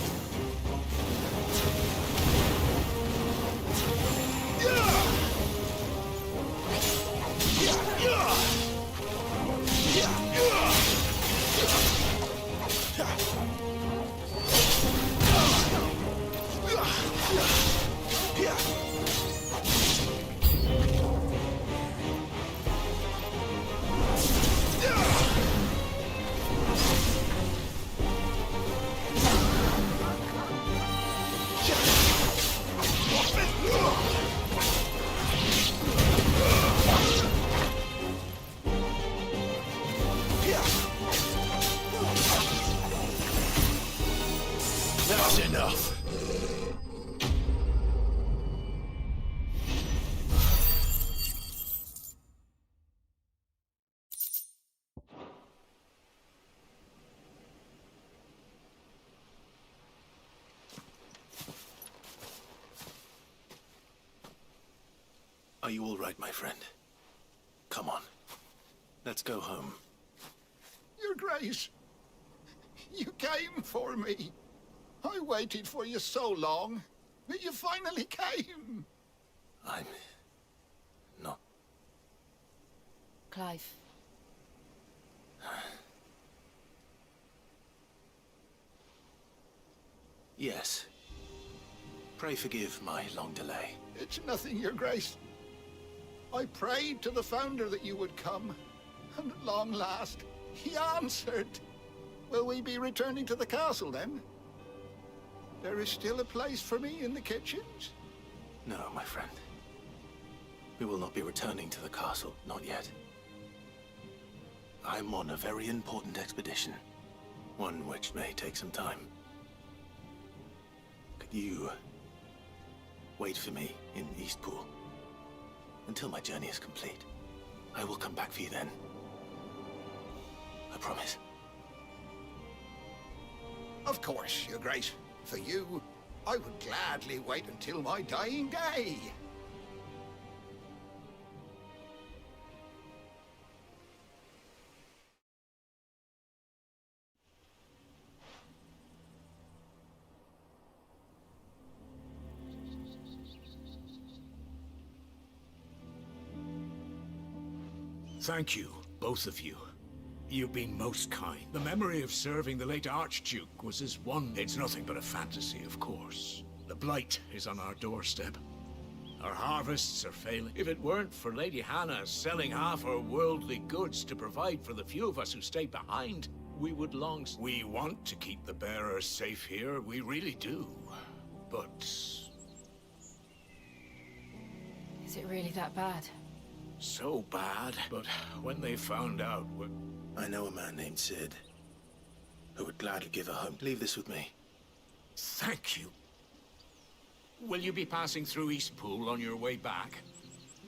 That's enough. Are you all right, my friend? Come on. Let's go home. Your Grace, you came for me. I waited for you so long, but you finally came. I'm not... Clive. Yes. Pray forgive my long delay. It's nothing, Your Grace. I prayed to the Founder that you would come, and at long last, he answered. Will we be returning to the castle, then? There is still a place for me in the kitchens? No, my friend. We will not be returning to the castle, not yet. I'm on a very important expedition, one which may take some time. Could you wait for me in Eastpool until my journey is complete? I will come back for you then. I promise. Of course, Your Grace. For you, I would gladly wait until my dying day. Thank you, both of you. You've been most kind. The memory of serving the late Archduke was as one... It's nothing but a fantasy, of course. The blight is on our doorstep. Our harvests are failing. If it weren't for Lady Hannah selling half our worldly goods to provide for the few of us who stay behind, we would long... We want to keep the bearers safe here, we really do. But... Is it really that bad? So bad, but when they found out... I know a man named Sid, who would gladly give a home. Leave this with me. Thank you. Will you be passing through Eastpool on your way back?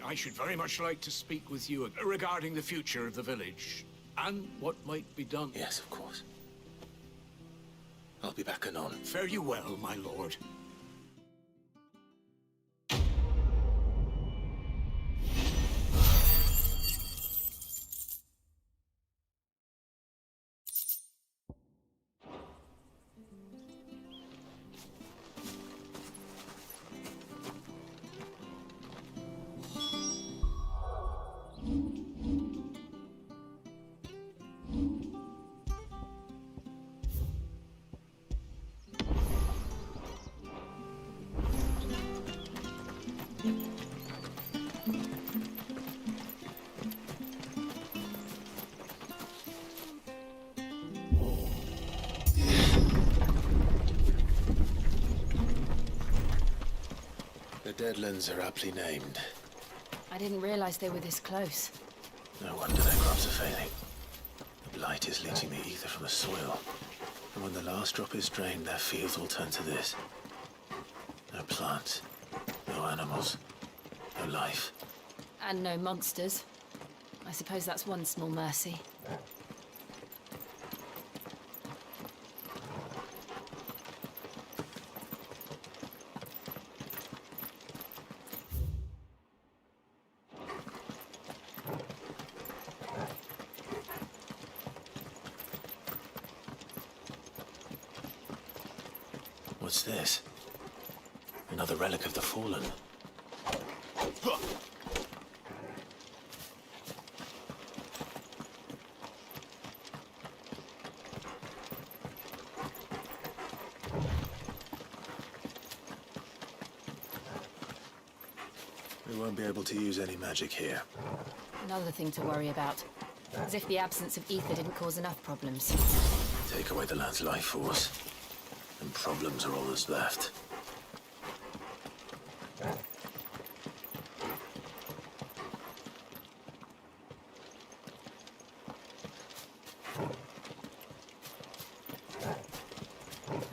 I should very much like to speak with you regarding the future of the village, and what might be done. Yes, of course. I'll be back anon. Fare you well, my lord. The Deadlands are aptly named. I didn't realize they were this close. No wonder their crops are failing. The blight is leaching the ether from the soil. And when the last drop is drained, their fields will turn to this. No plants, no animals, no life. And no monsters. I suppose that's one small mercy. What's this? Another relic of the fallen. We won't be able to use any magic here. Another thing to worry about. As if the absence of ether didn't cause enough problems. Take away the land's life force, and problems are all that's left.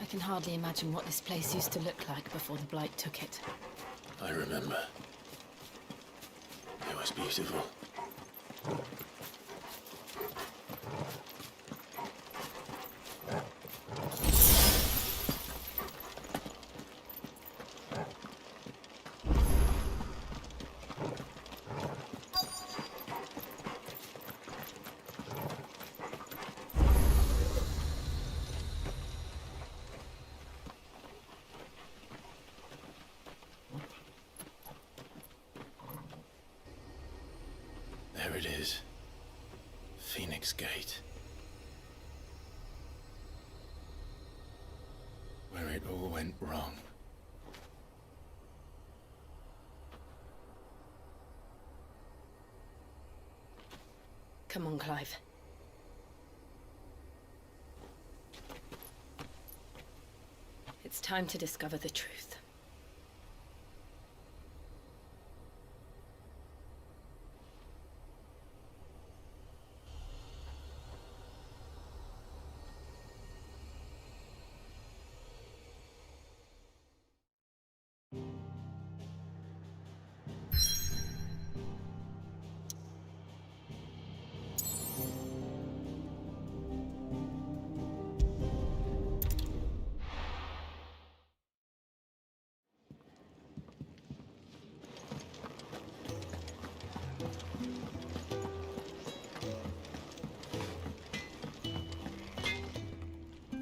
I can hardly imagine what this place used to look like before the Blight took it. I remember. It was beautiful. There it is. Phoenix Gate. Where it all went wrong. Come on, Clive. It's time to discover the truth.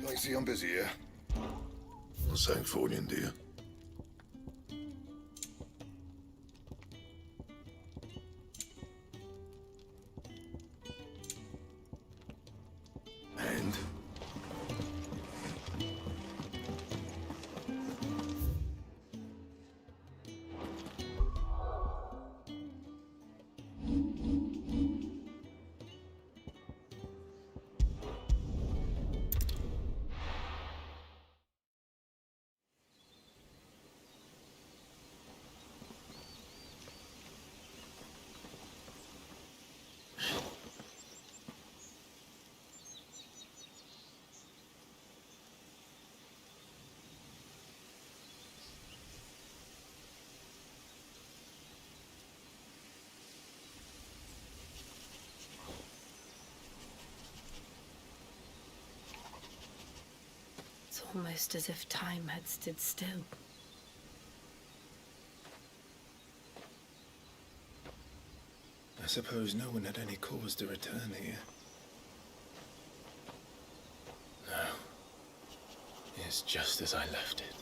I see I'm busy here. Well, thanks for you, dear. Almost as if time had stood still. I suppose no one had any cause to return here. No. It's just as I left it.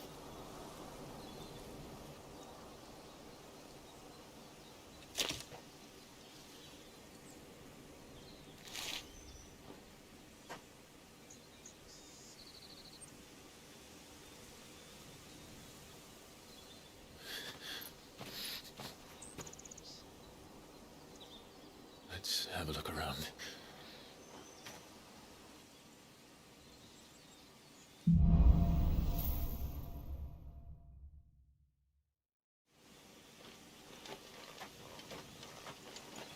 Let's have a look around.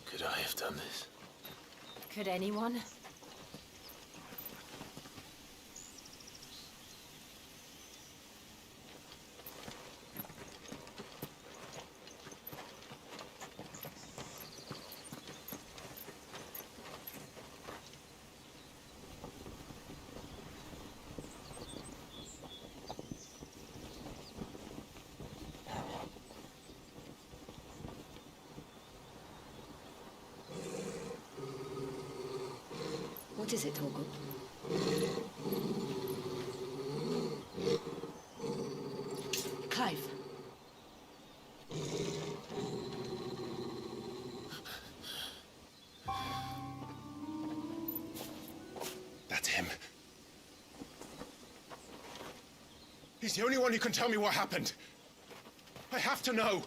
Could I have done this? Could anyone? What is it, Torgal? Clive. That's him. He's the only one who can tell me what happened. I have to know.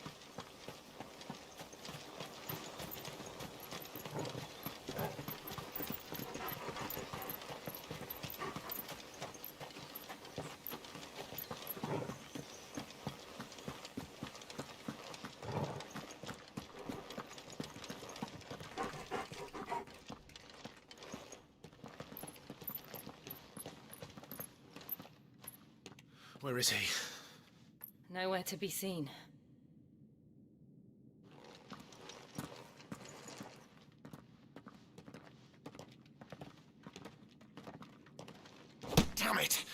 Where is he? Nowhere to be seen. Damn it!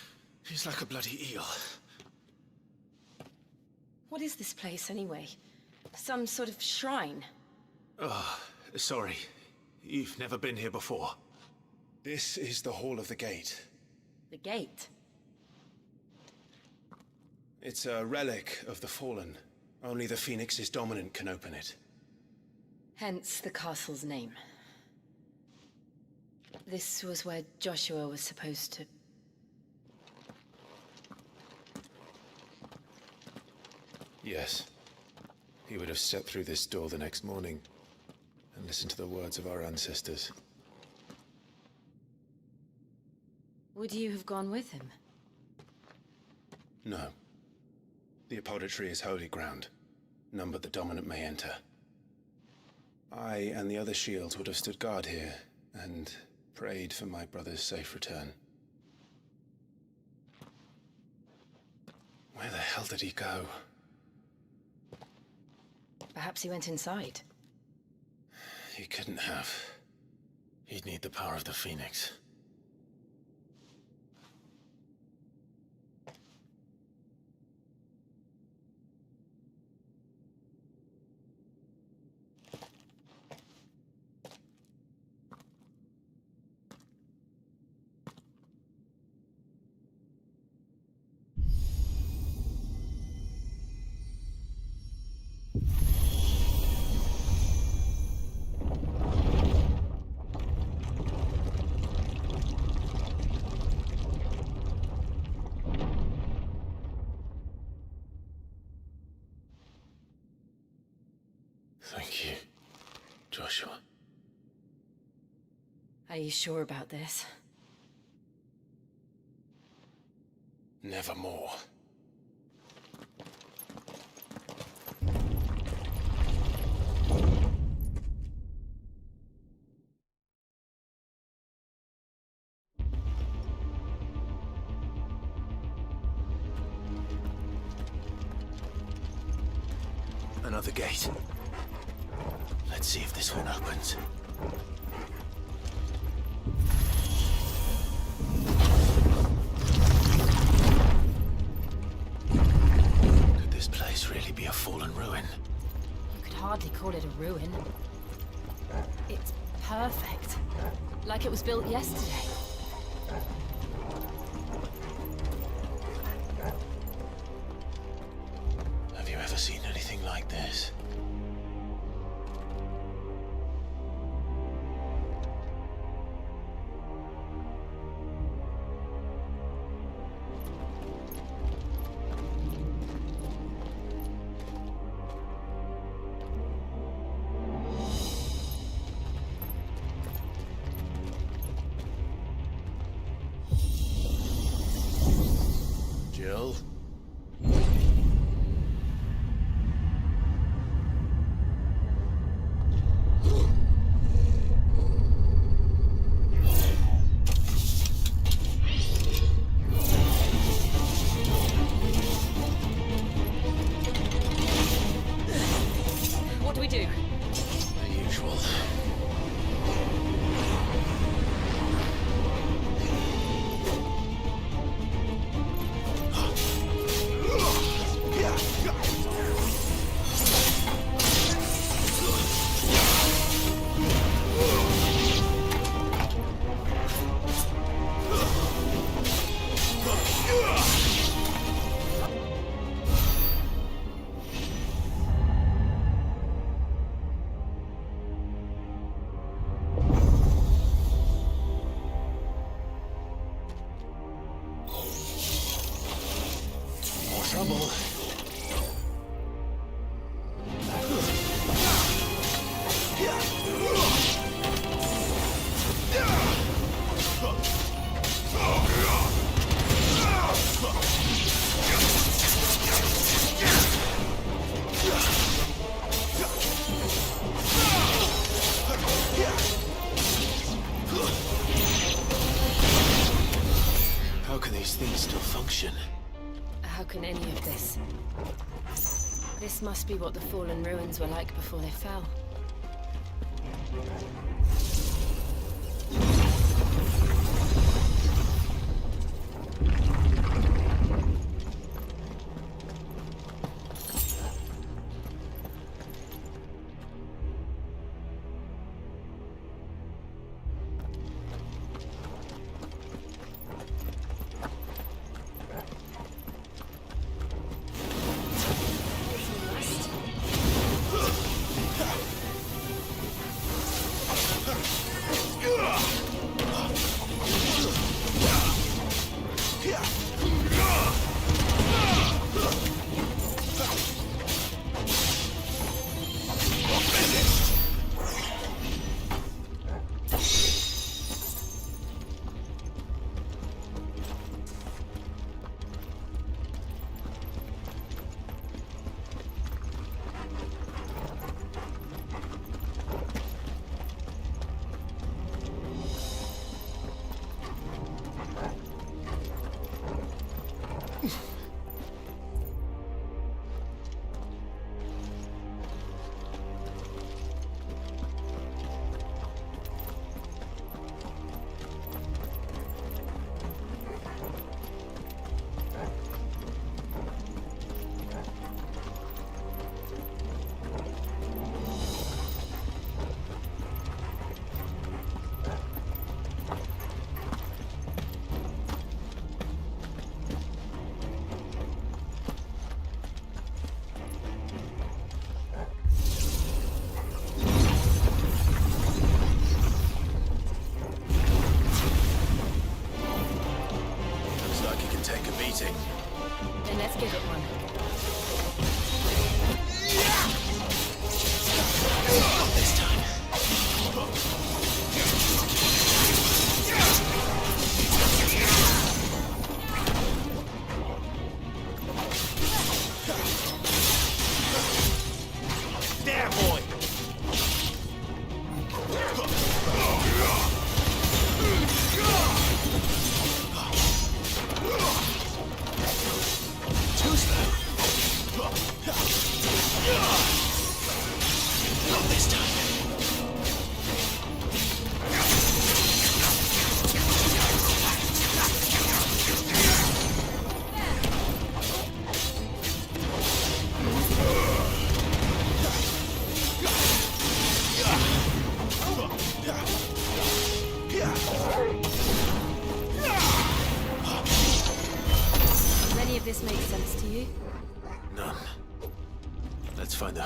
He's like a bloody eel. What is this place, anyway? Some sort of shrine? Oh, sorry. You've never been here before. This is the Hall of the Gate. The gate? It's a relic of the Fallen. Only the Phoenix's Dominant can open it. Hence the castle's name. This was where Joshua was supposed to... Yes. He would have stepped through this door the next morning and listened to the words of our ancestors. Would you have gone with him? No. The apodatory is holy ground. None but the Dominant may enter. I and the other shields would have stood guard here and prayed for my brother's safe return. Where the hell did he go? Perhaps he went inside. He couldn't have. He'd need the power of the Phoenix. Thank you, Joshua. Are you sure about this? Nevermore. Another gate. Let's see if this one opens. fallen ruin. You could hardly call it a ruin. It's perfect. Like it was built yesterday. Have you ever seen anything like this? Jill? What do we do? The usual. More trouble. How can these things still function? How can any of this? This must be what the fallen ruins were like before they fell.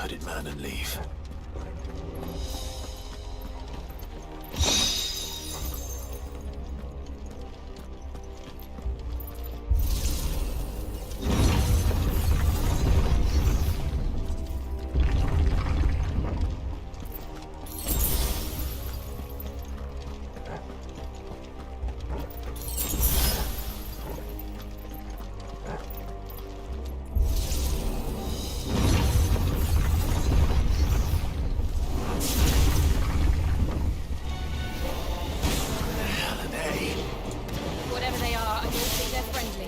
hooded man and leave. Whatever they are, I don't think they're friendly.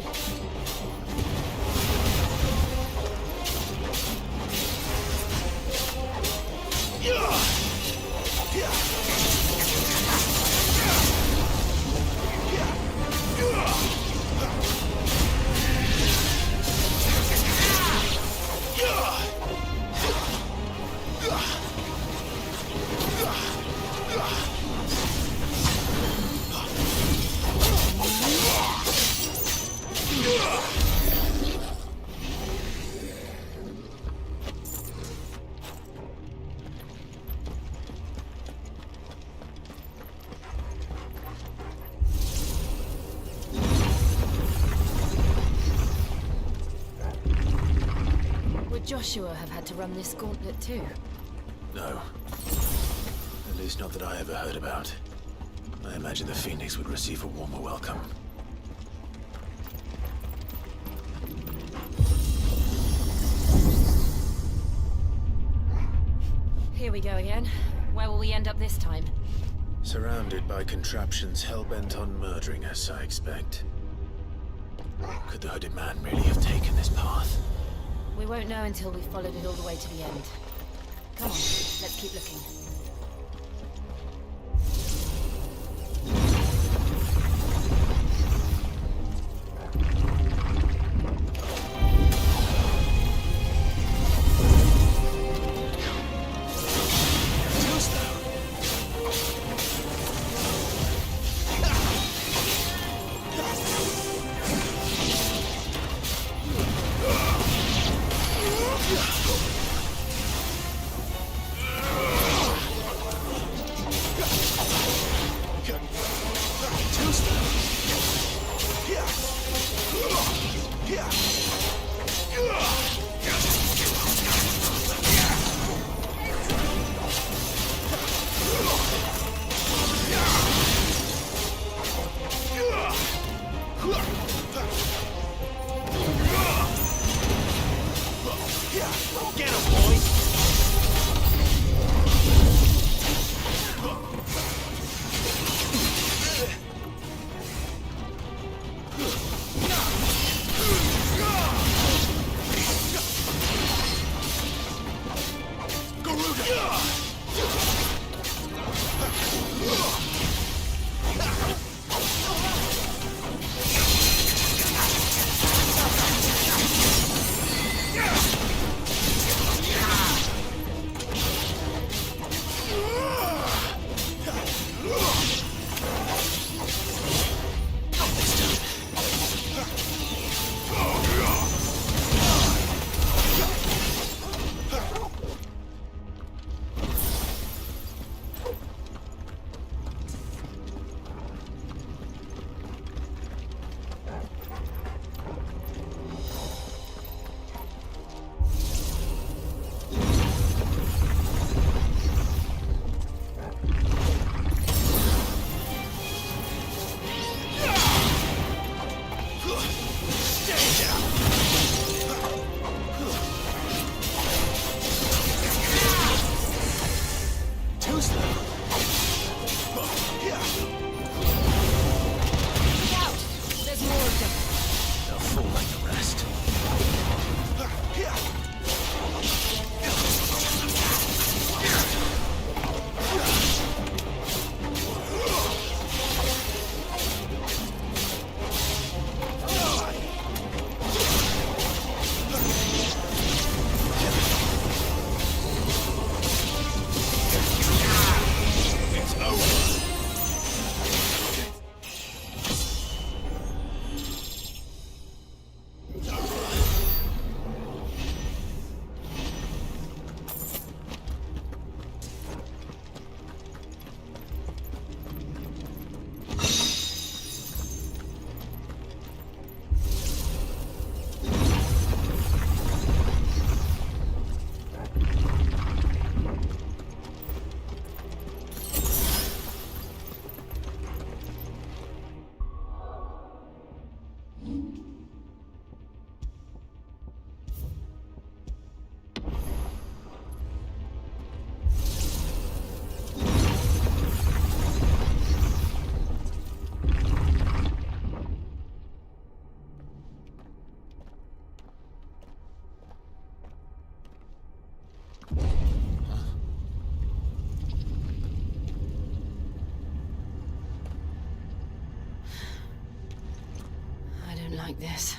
Would Joshua have had to run this gauntlet too? No. At least not that I ever heard about. I imagine the Phoenix would receive a warmer welcome. Here we go again. Where will we end up this time? Surrounded by contraptions hell-bent on murdering us, I expect. Could the hooded man really have taken this path? We won't know until we've followed it all the way to the end. Come on, let's keep looking. like this.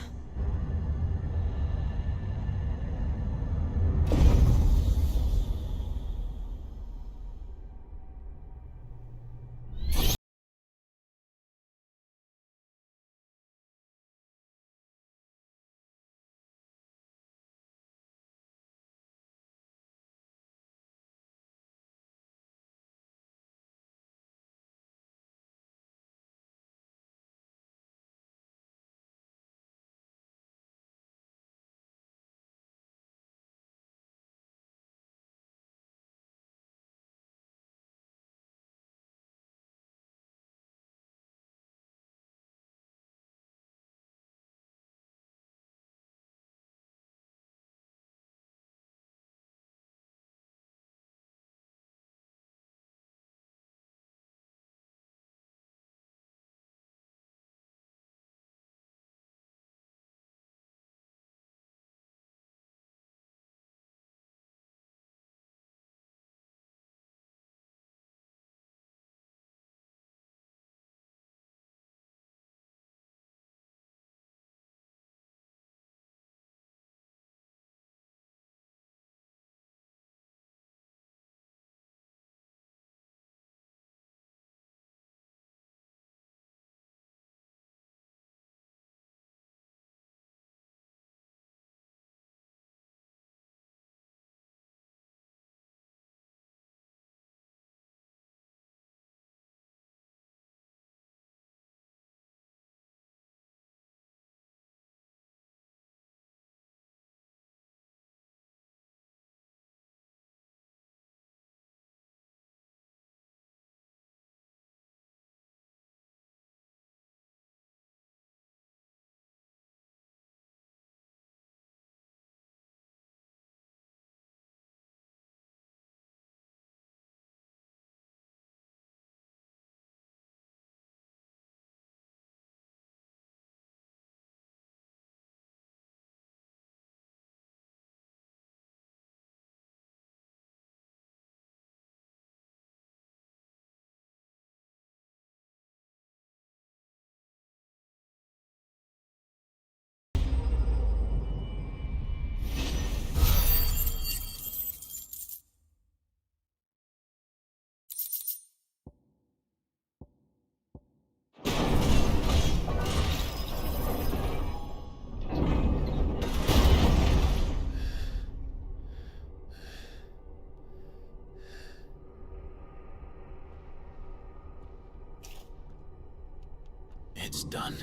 It's done.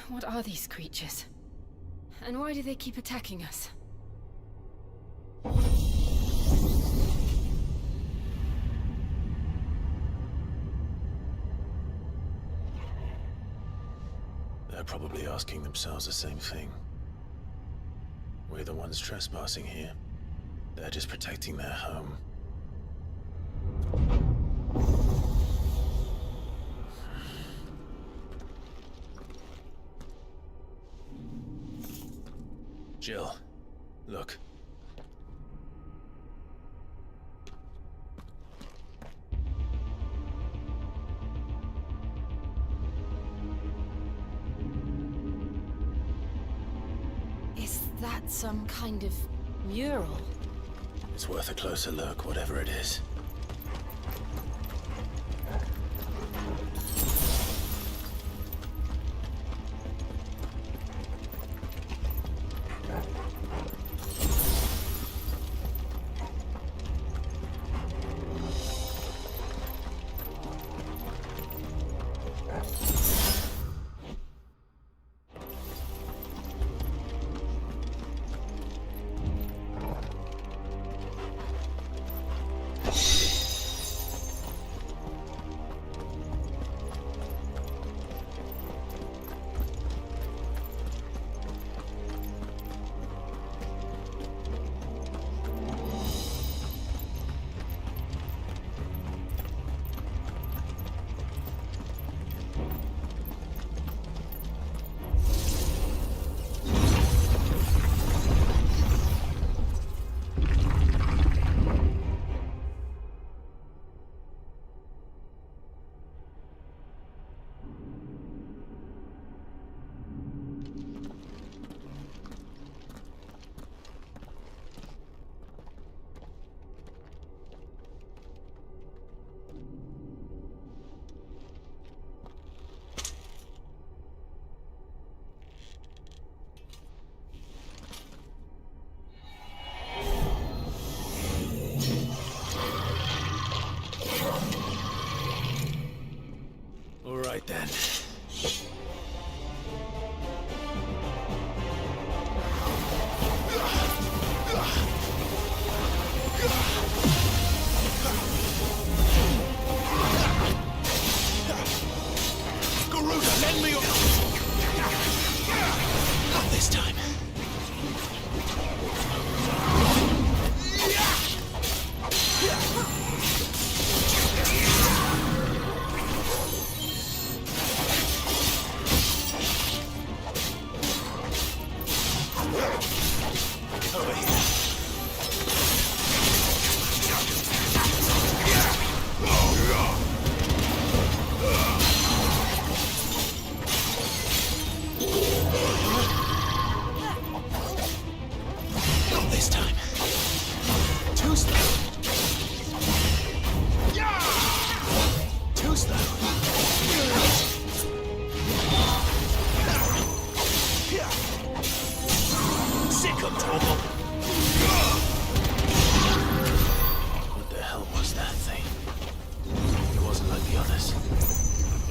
What are these creatures? And why do they keep attacking us? They're probably asking themselves the same thing. We're the ones trespassing here. They're just protecting their home. Jill, look. Is that some kind of mural? It's worth a closer look, whatever it is. this time. Too slow. Too slow. Sick of trouble. What the hell was that thing? It wasn't like the others.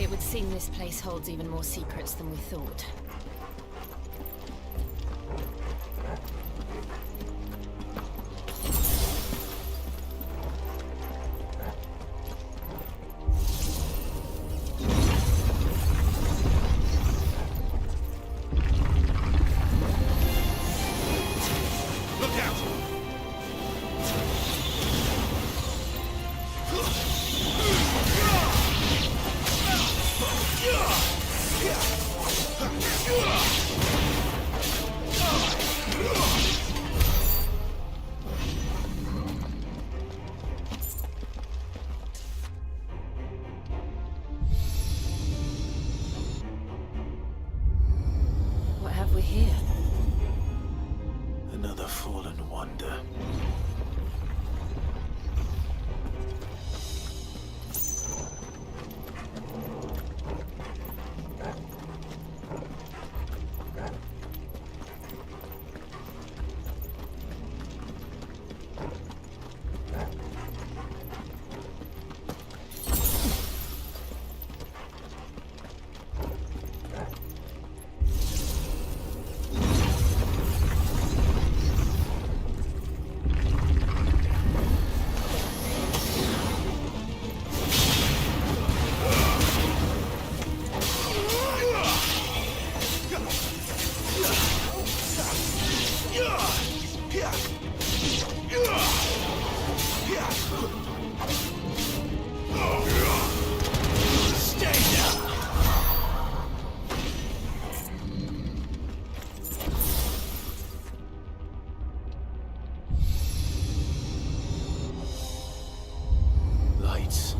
It would seem this place holds even more secrets than we thought. What have we here? Another fallen wonder. Lights.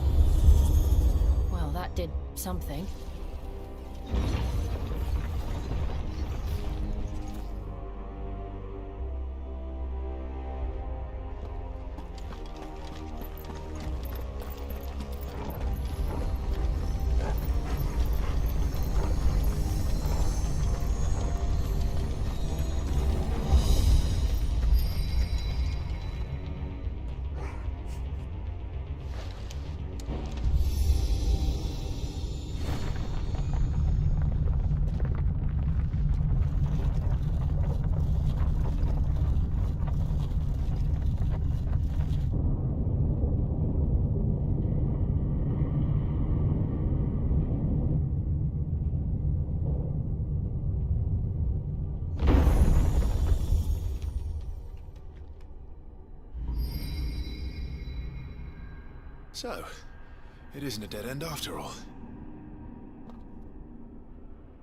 Well, that did something. So, it isn't a dead end after all.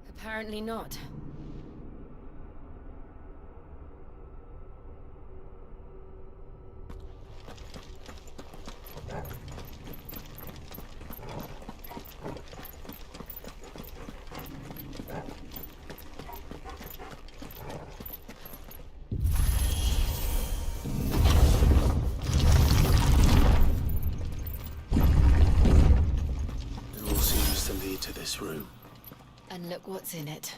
Apparently not. It all seems to lead to this room. And look what's in it.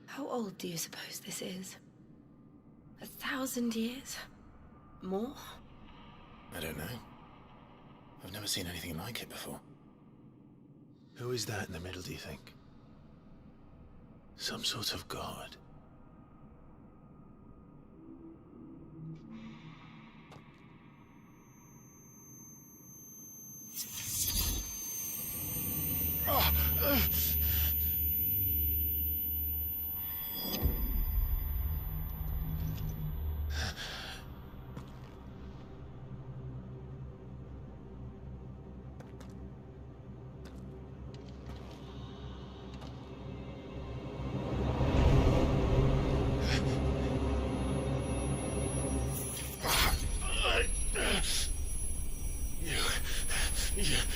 How old do you suppose this is? 1,000 years? More? I don't know. I've never seen anything like it before. Who is that in the middle, do you think? Some sort of god.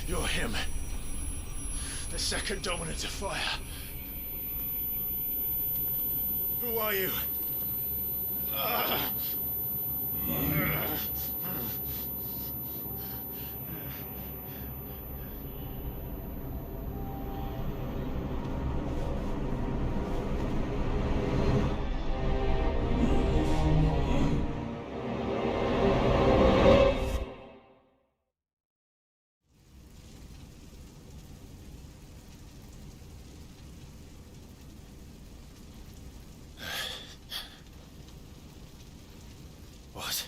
You're him. The second dominant of fire. Who are you? What?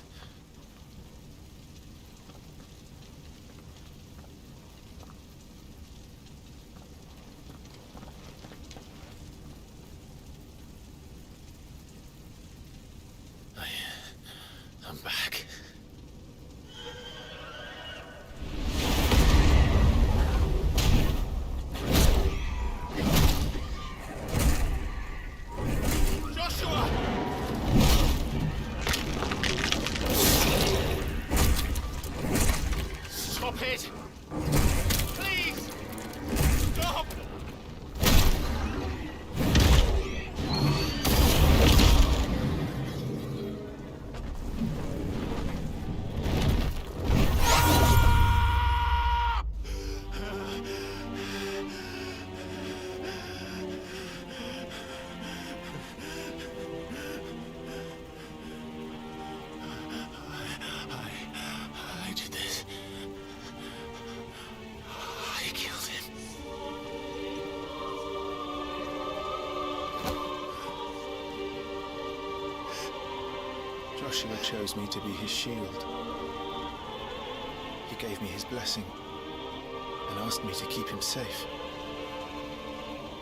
I'm back. Joshua! Stop it! Please! Stop! I did this. I killed him. Joshua chose me to be his shield. He gave me his blessing and asked me to keep him safe.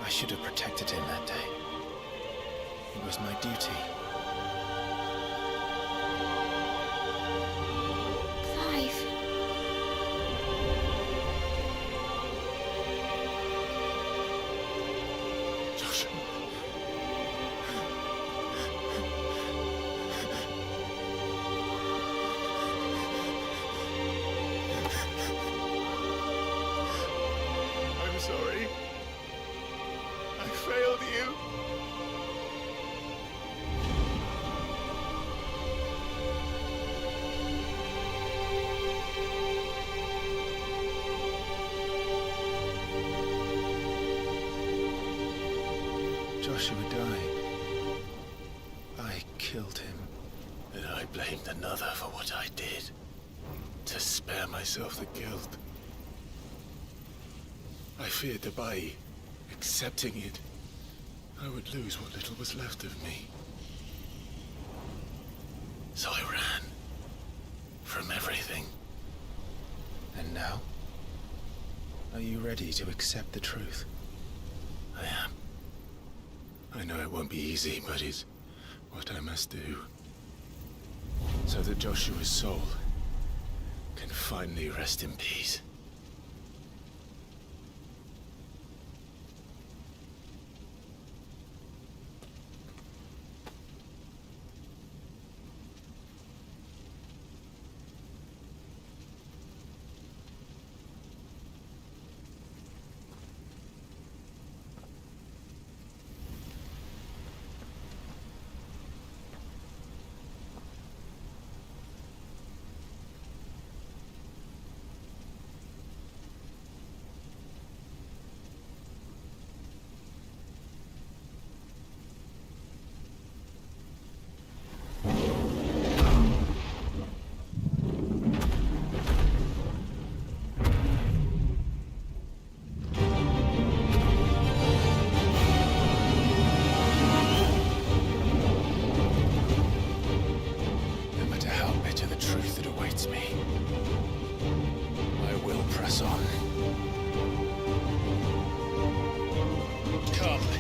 I should have protected him that day. It was my duty. Clive. Joshua. I'm sorry. I failed you. Joshua died. I killed him. And I blamed another for what I did. To spare myself the guilt. I feared that by accepting it, I would lose what little was left of me. So I ran. From everything. And now? Are you ready to accept the truth? I am. I know it won't be easy, but it's what I must do. So that Joshua's soul can finally rest in peace.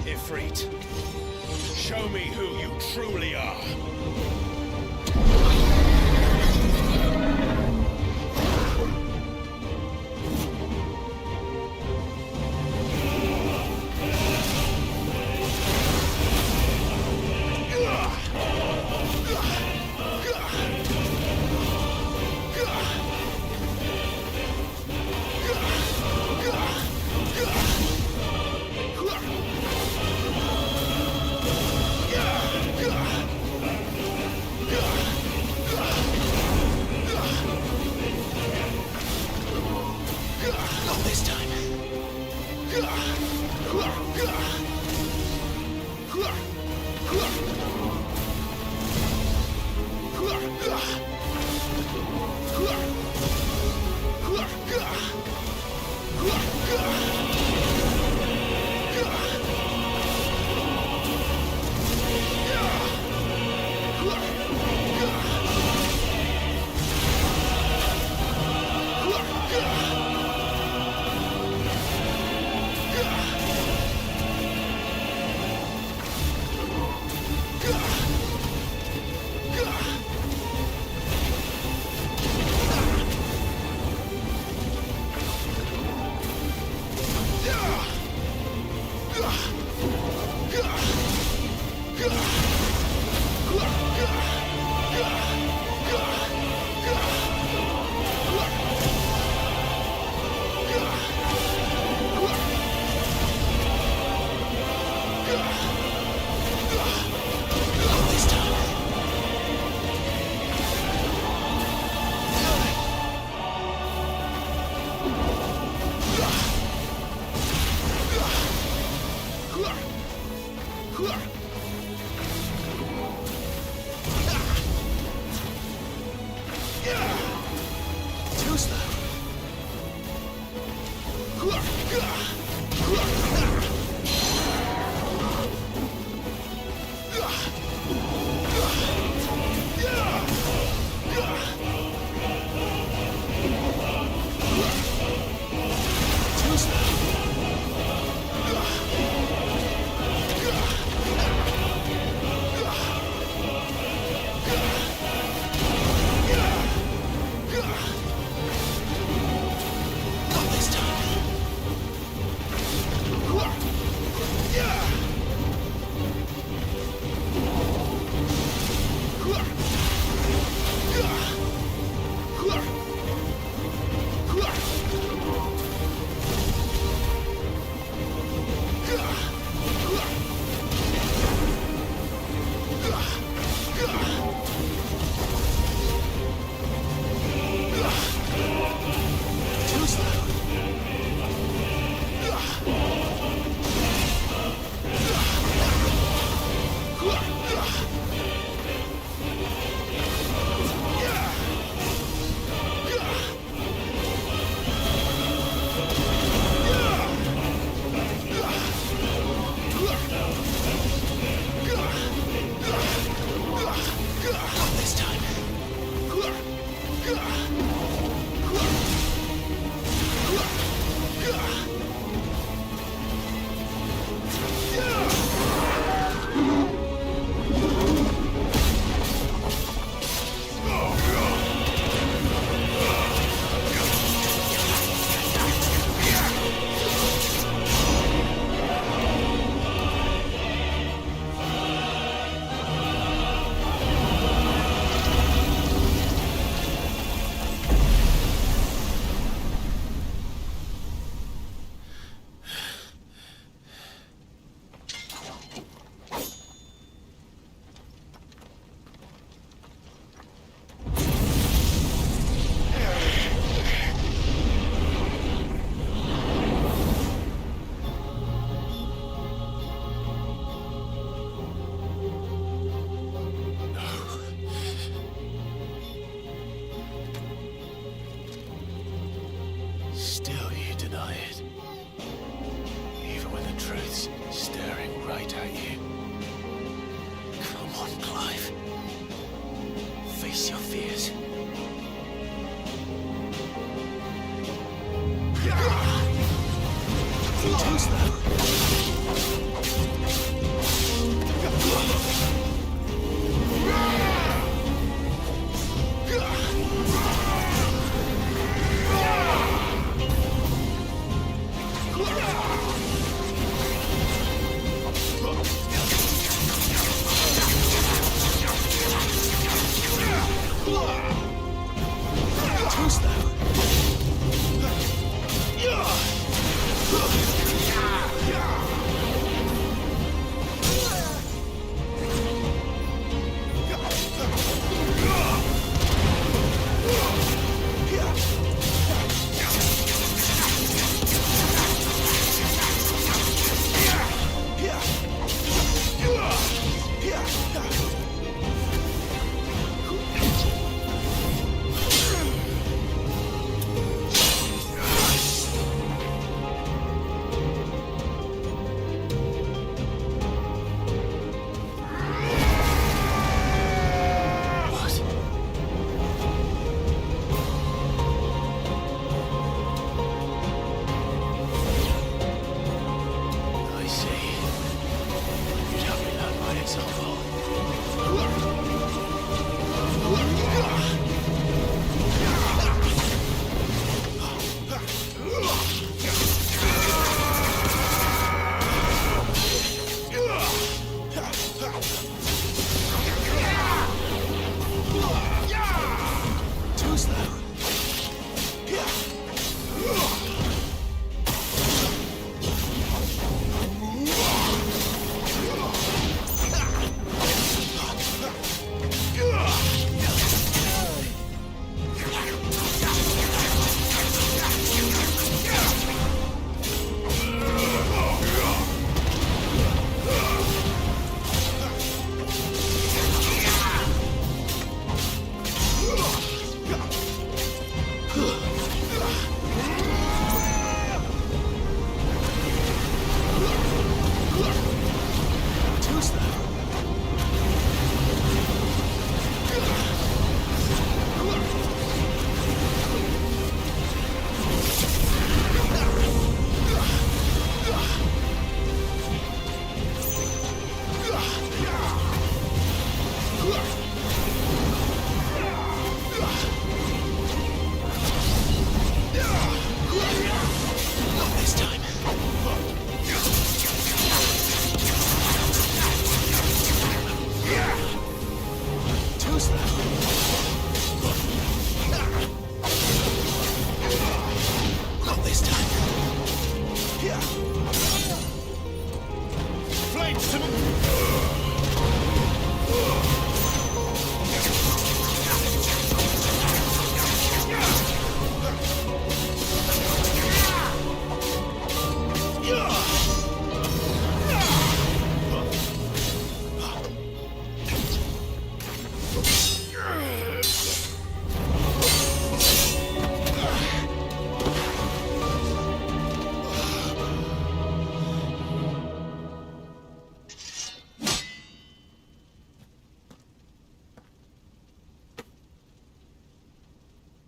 Ifrit. Show me who you truly are. Yeah!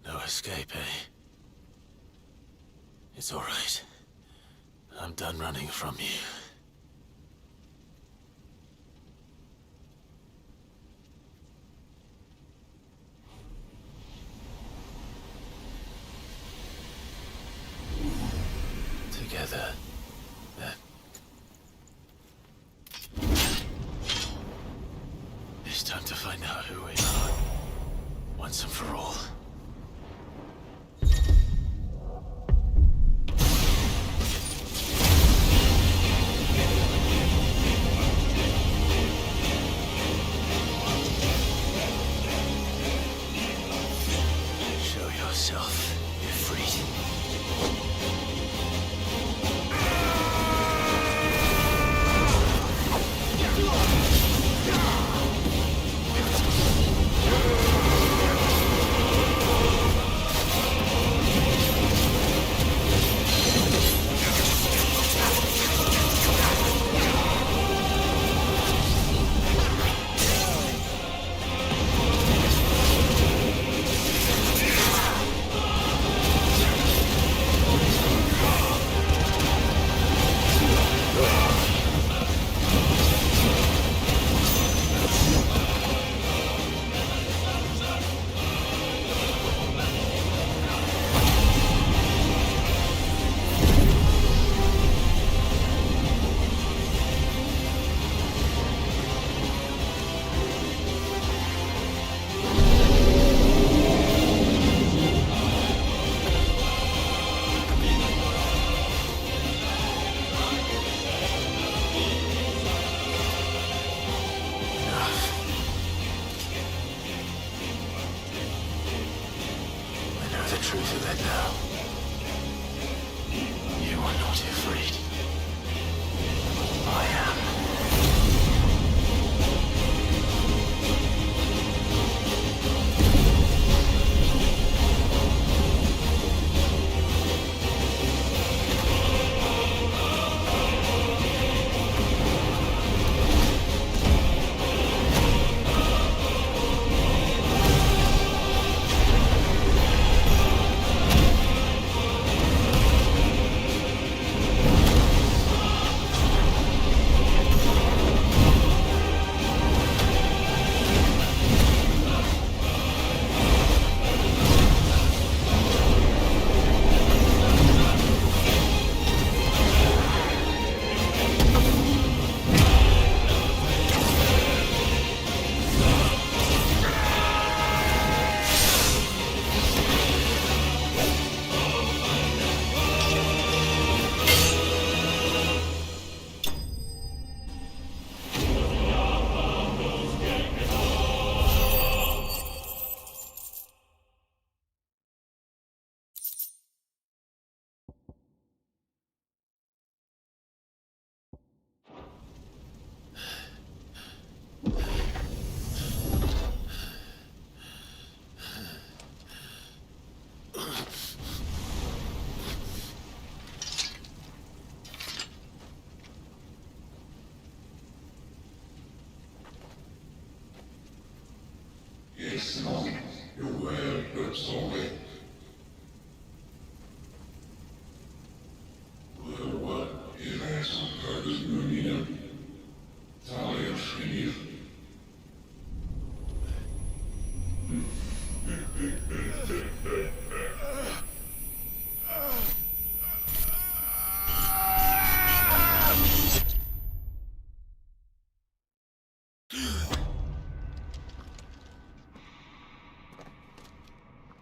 No escape, eh? It's all right. I'm done running from you. Together, then. It's time to find out who we are, once and for all. Show yourself, Ifrit. Truth of it now. You are not afraid. I am.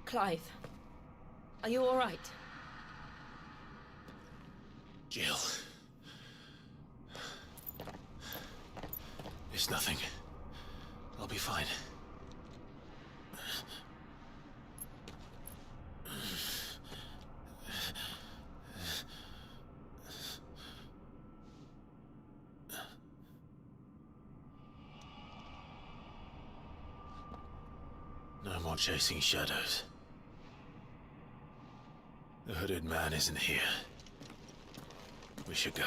Clive, are you all right? Jill. It's nothing. I'll be fine. No more chasing shadows. The hooded man isn't here. We should go.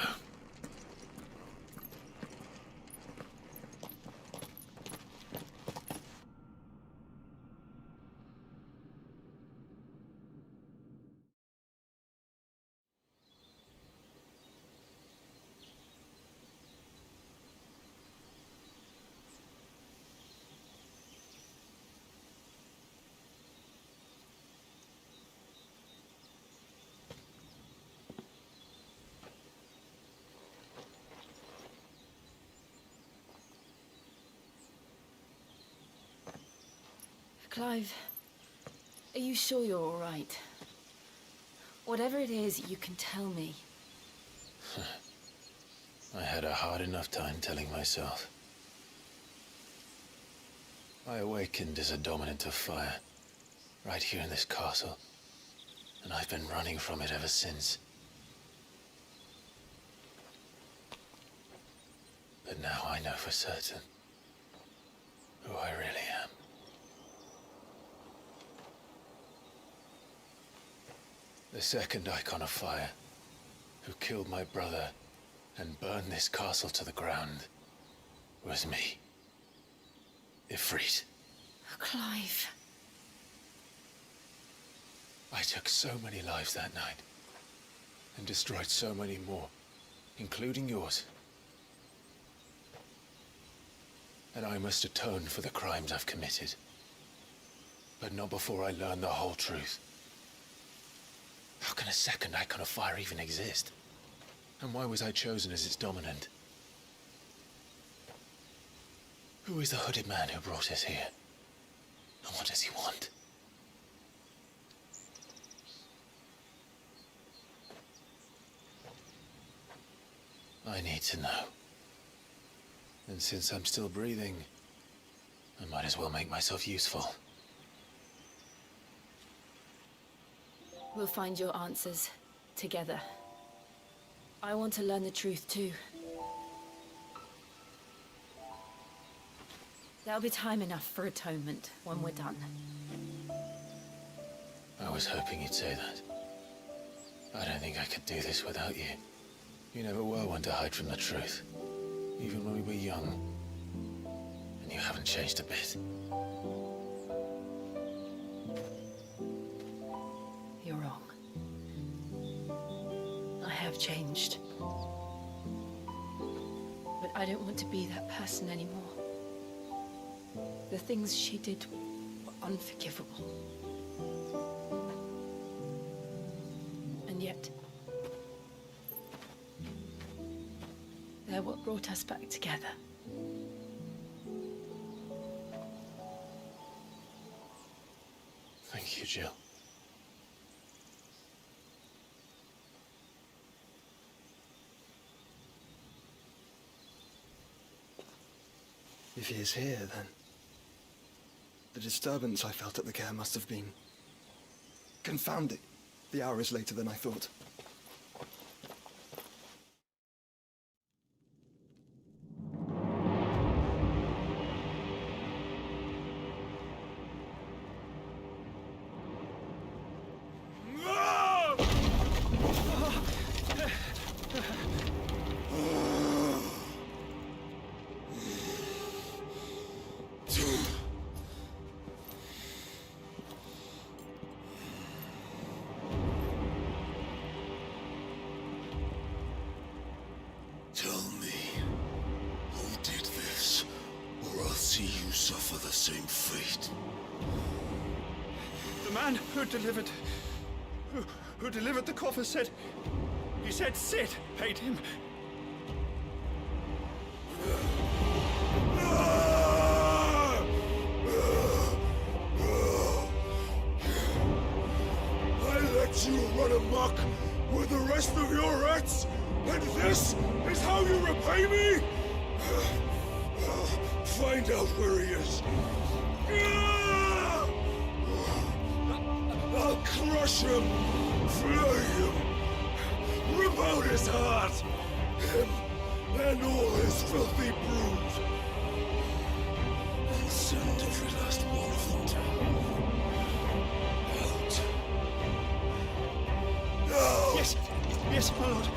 Clive, are you sure you're all right? Whatever it is, you can tell me. I had a hard enough time telling myself. I awakened as a dominant of fire, right here in this castle, and I've been running from it ever since. But now I know for certain who I really am. The second Icon of Fire, who killed my brother and burned this castle to the ground, was me. Ifrit. Clive. I took so many lives that night, and destroyed so many more, including yours. And I must atone for the crimes I've committed. But not before I learn the whole truth. How can a second Icon of Fire even exist? And why was I chosen as its dominant? Who is the hooded man who brought us here? And what does he want? I need to know. And since I'm still breathing, I might as well make myself useful. We'll find your answers together. I want to learn the truth too. There'll be time enough for atonement when we're done. I was hoping you'd say that. I don't think I could do this without you. You never were one to hide from the truth, even when we were young. And you haven't changed a bit. You're wrong. I have changed. But I don't want to be that person anymore. The things she did were unforgivable. And yet, they're what brought us back together. Thank you, Jill. If he is here, then the disturbance I felt at the care must have been confounding. The hour is later than I thought. Who delivered the coffer said... He said Sid paid him. I let you run amok with the rest of your rats, and this is how you repay me? Find out where he is. I'll crush him, flay him, rip out his heart, him and all his filthy brood, and send every last one of them down. Out. No! Yes, yes, my lord.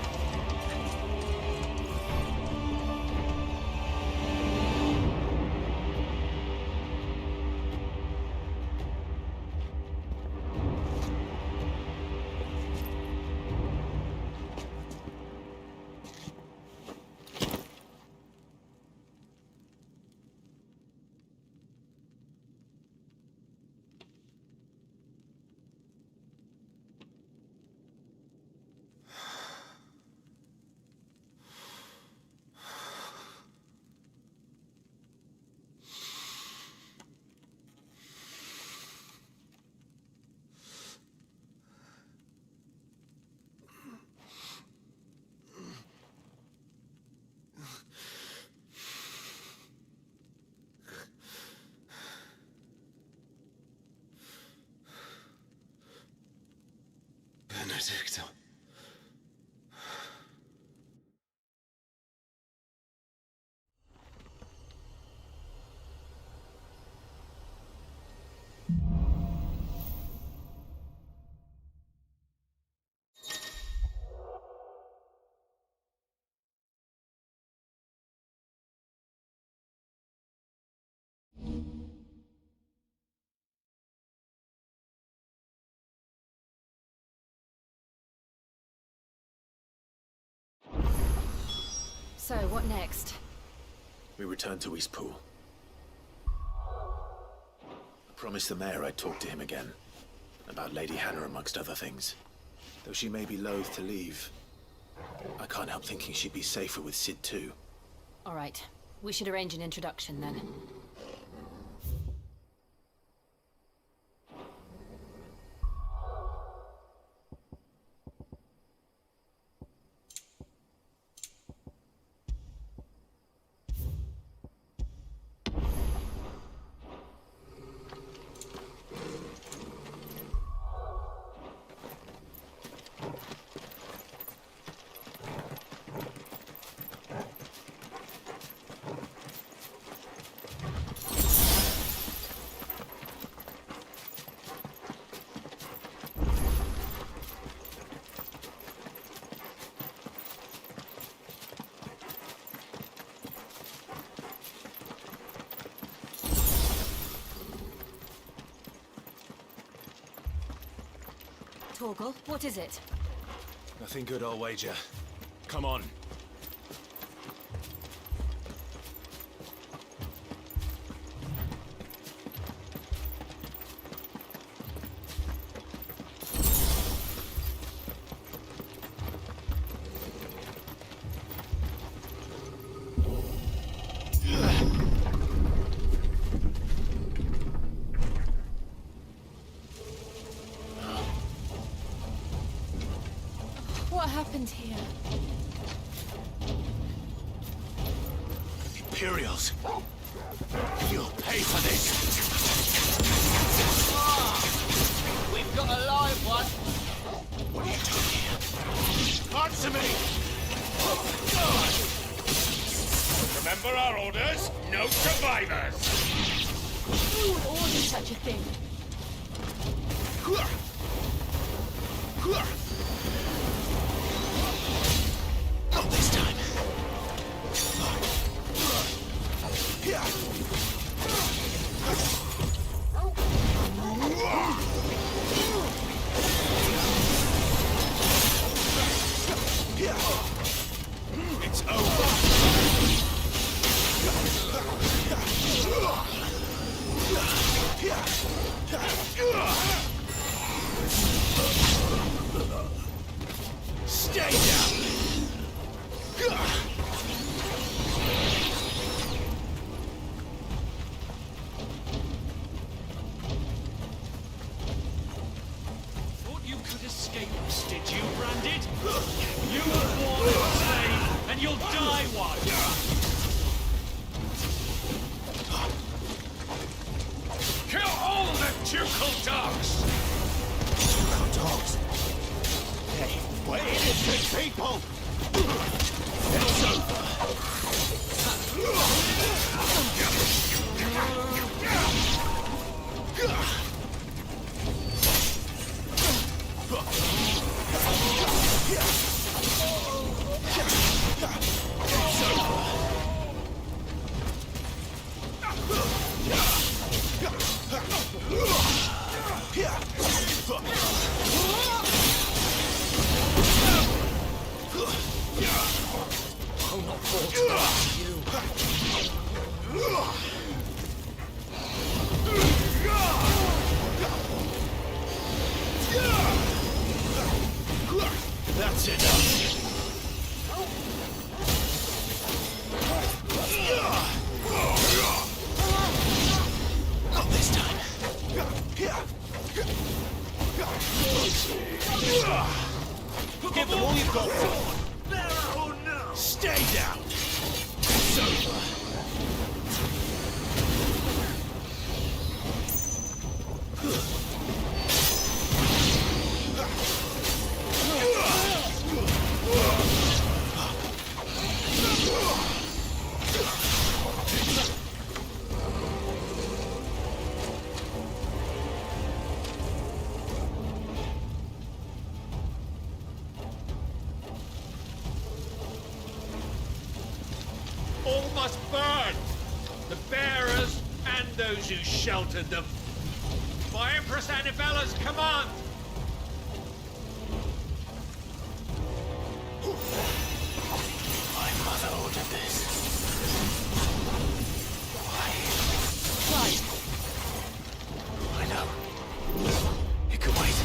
Benedicto. So, what next? We return to Eastpool. I promised the mayor I'd talk to him again. About Lady Hannah, amongst other things. Though she may be loath to leave, I can't help thinking she'd be safer with Sid too. All right. We should arrange an introduction then. Torgal, what is it? Nothing good, I'll wager. Come on. What happened here? Imperials. You'll pay for this. We've got a live one. What are you doing here? Answer me! Remember our orders? No survivors! Who would order such a thing? Not this time. It's over! Stay down! Thought you could escape us, did you, Branded? You were born a slave, and you'll die one! I'll not fall to you. That's enough. Not this time. Give them all you've got. Stay down. It's over. All must burn! The bearers and those who sheltered them. By Empress Annabella's command! My mother ordered this. Why? I know. It could wait.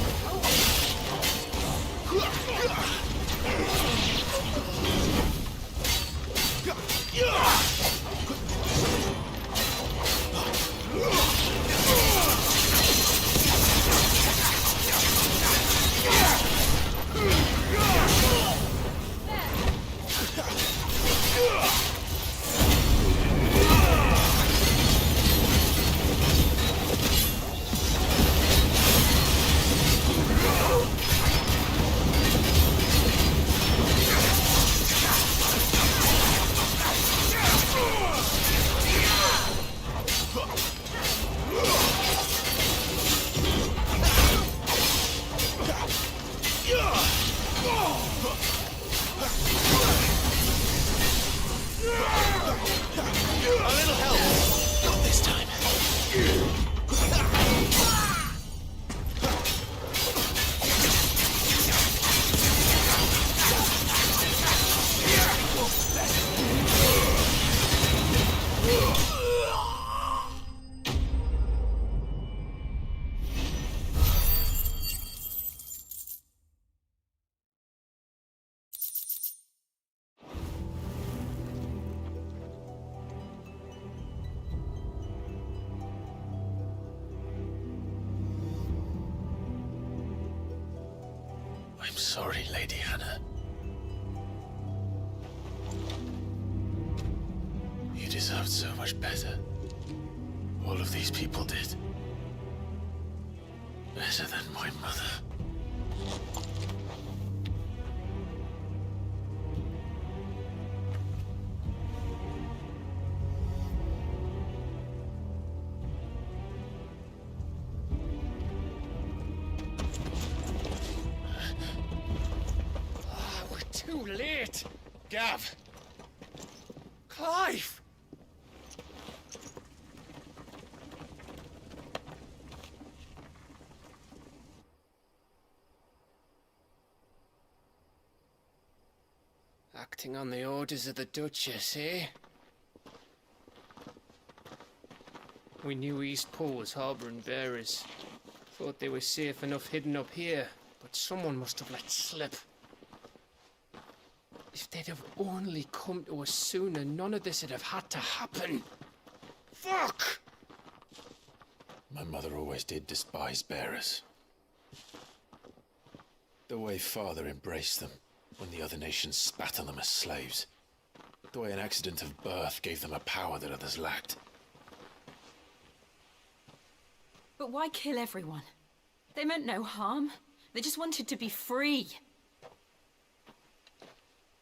A little help. Not this time. I'm sorry, Lady Hannah. You deserved so much better. All of these people did. Better than my mother. Too late! Gav! Clive! Acting on the orders of the Duchess, eh? We knew Eastpool was harbouring bearers. Thought they were safe enough hidden up here, but someone must have let slip. If they'd have only come to us sooner, none of this would have had to happen. Fuck! My mother always did despise bearers. The way Father embraced them when the other nations spat on them as slaves. The way an accident of birth gave them a power that others lacked. But why kill everyone? They meant no harm. They just wanted to be free.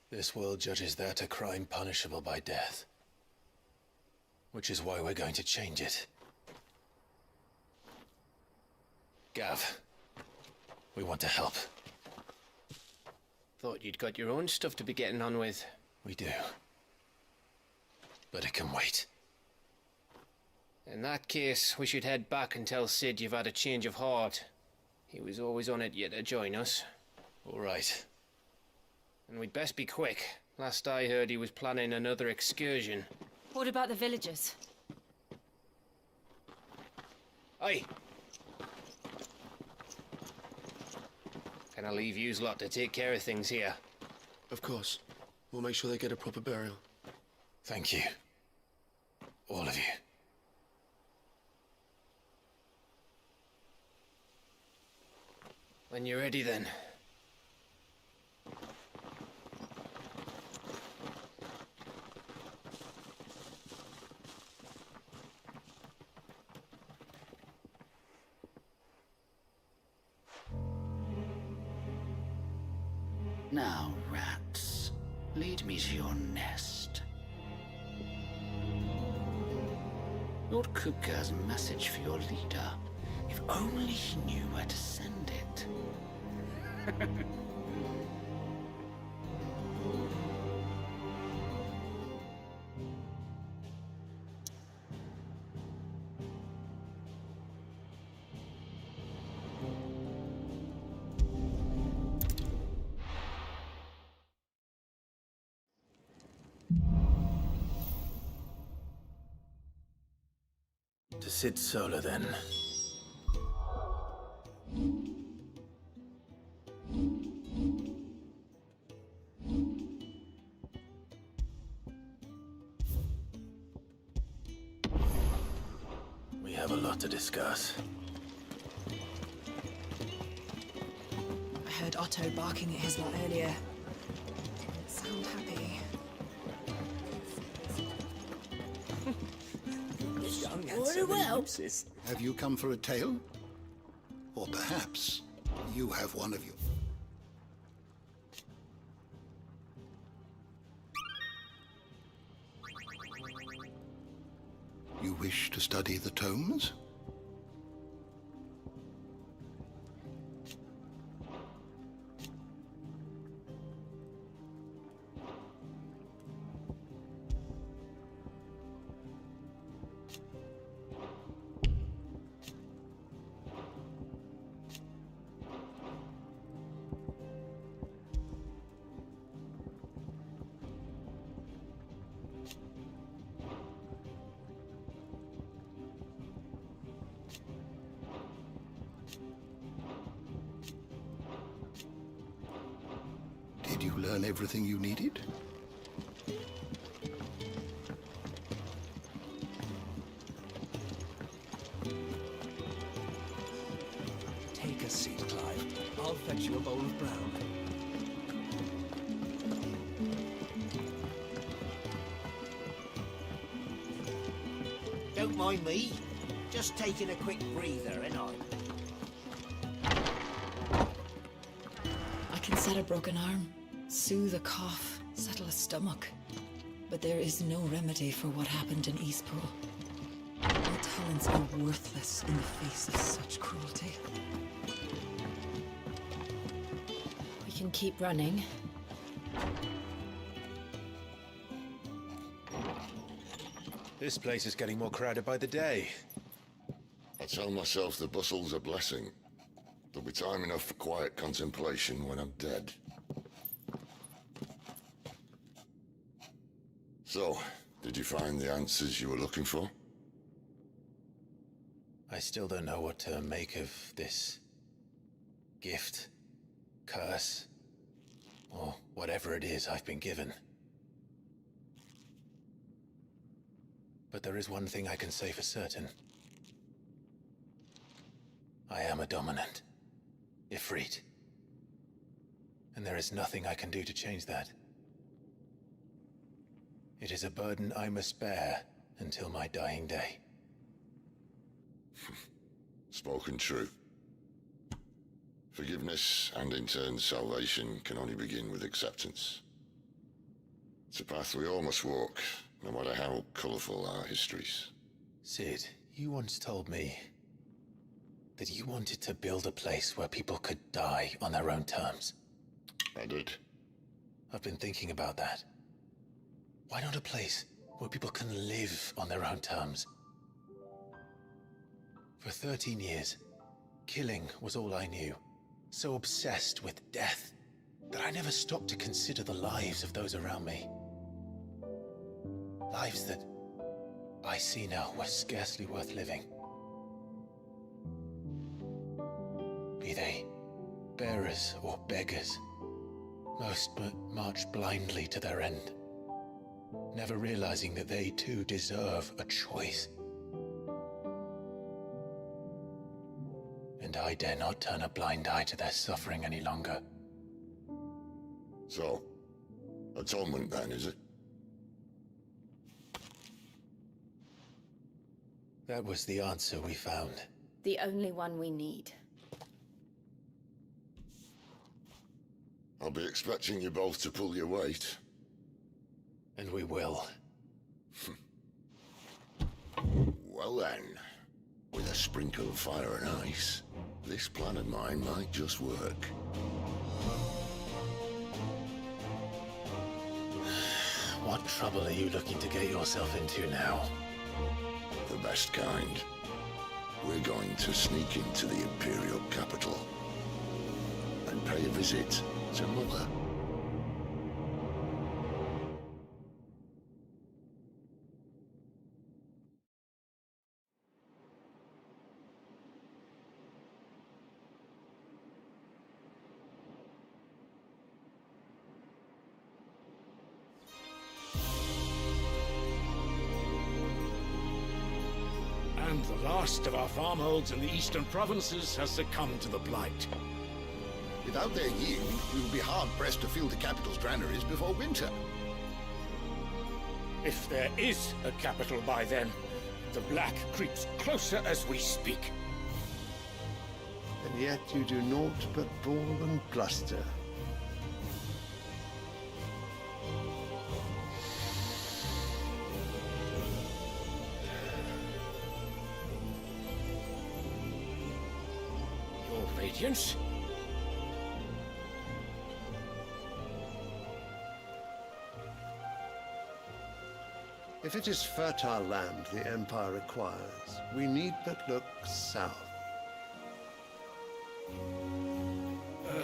This world judges that a crime punishable by death. Which is why we're going to change it. Gav, we want to help. Thought you'd got your own stuff to be getting on with. We do. But it can wait. In that case, we should head back and tell Sid you've had a change of heart. He was always on it yet to join us. All right. And we'd best be quick. Last I heard, he was planning another excursion. What about the villagers? Aye. Can I leave yous lot to take care of things here? Of course. We'll make sure they get a proper burial. Thank you. All of you. When you're ready, then. Now, rats, lead me to your nest. Lord Cook has a message for your leader. If only he knew where to send it. To Sid Solar, then. We have a lot to discuss. I heard Otto barking at his lot earlier. Didn't sound happy. Very well. Have you come for a tale? Or perhaps you have one of you. You wish to study the tomes? Did you learn everything you needed? Take a seat, Clive. I'll fetch you a bowl of brown. Don't mind me. Just taking a quick breather, ain't I? I can set a broken arm, soothe a cough, settle a stomach. But there is no remedy for what happened in Eastpool. My talents are worthless in the face of such cruelty. We can keep running. This place is getting more crowded by the day. I tell myself the bustle's a blessing. There'll be time enough for quiet contemplation when I'm dead. So, did you find the answers you were looking for? I still don't know what to make of this gift, curse, or whatever it is I've been given. But there is one thing I can say for certain. I am a dominant, Ifrit. And there is nothing I can do to change that. It is a burden I must bear until my dying day. Spoken true. Forgiveness and in turn salvation can only begin with acceptance. It's a path we all must walk, no matter how colourful our histories. Sid, you once told me that you wanted to build a place where people could die on their own terms. I did. I've been thinking about that. Why not a place where people can live on their own terms? For 13 years, killing was all I knew. So obsessed with death. that I never stopped to consider the lives of those around me. Lives that I see now were scarcely worth living. Be they bearers or beggars, most but march blindly to their end, never realizing that they too deserve a choice. And I dare not turn a blind eye to their suffering any longer. So, atonement then, is it? That was the answer we found. The only one we need. I'll be expecting you both to pull your weight. And we will. Well then, with a sprinkle of fire and ice, this plan of mine might just work. What trouble are you looking to get yourself into now? The best kind. We're going to sneak into the Imperial capital and pay a visit to Mother. And the last of our farmholds in the eastern provinces has succumbed to the blight. Without their yield, we will be hard-pressed to fill the capital's granaries before winter. If there is a capital by then, the black creeps closer as we speak. And yet you do naught but bawl and bluster. Your Radiance? If it is fertile land the Empire requires, we need but look south.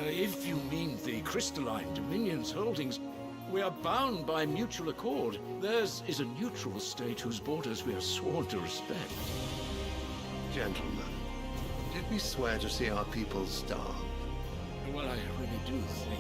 If you mean the crystalline Dominion's holdings, we are bound by mutual accord. Theirs is a neutral state whose borders we are sworn to respect. Gentlemen, did we swear to see our people starve? Well, I really do think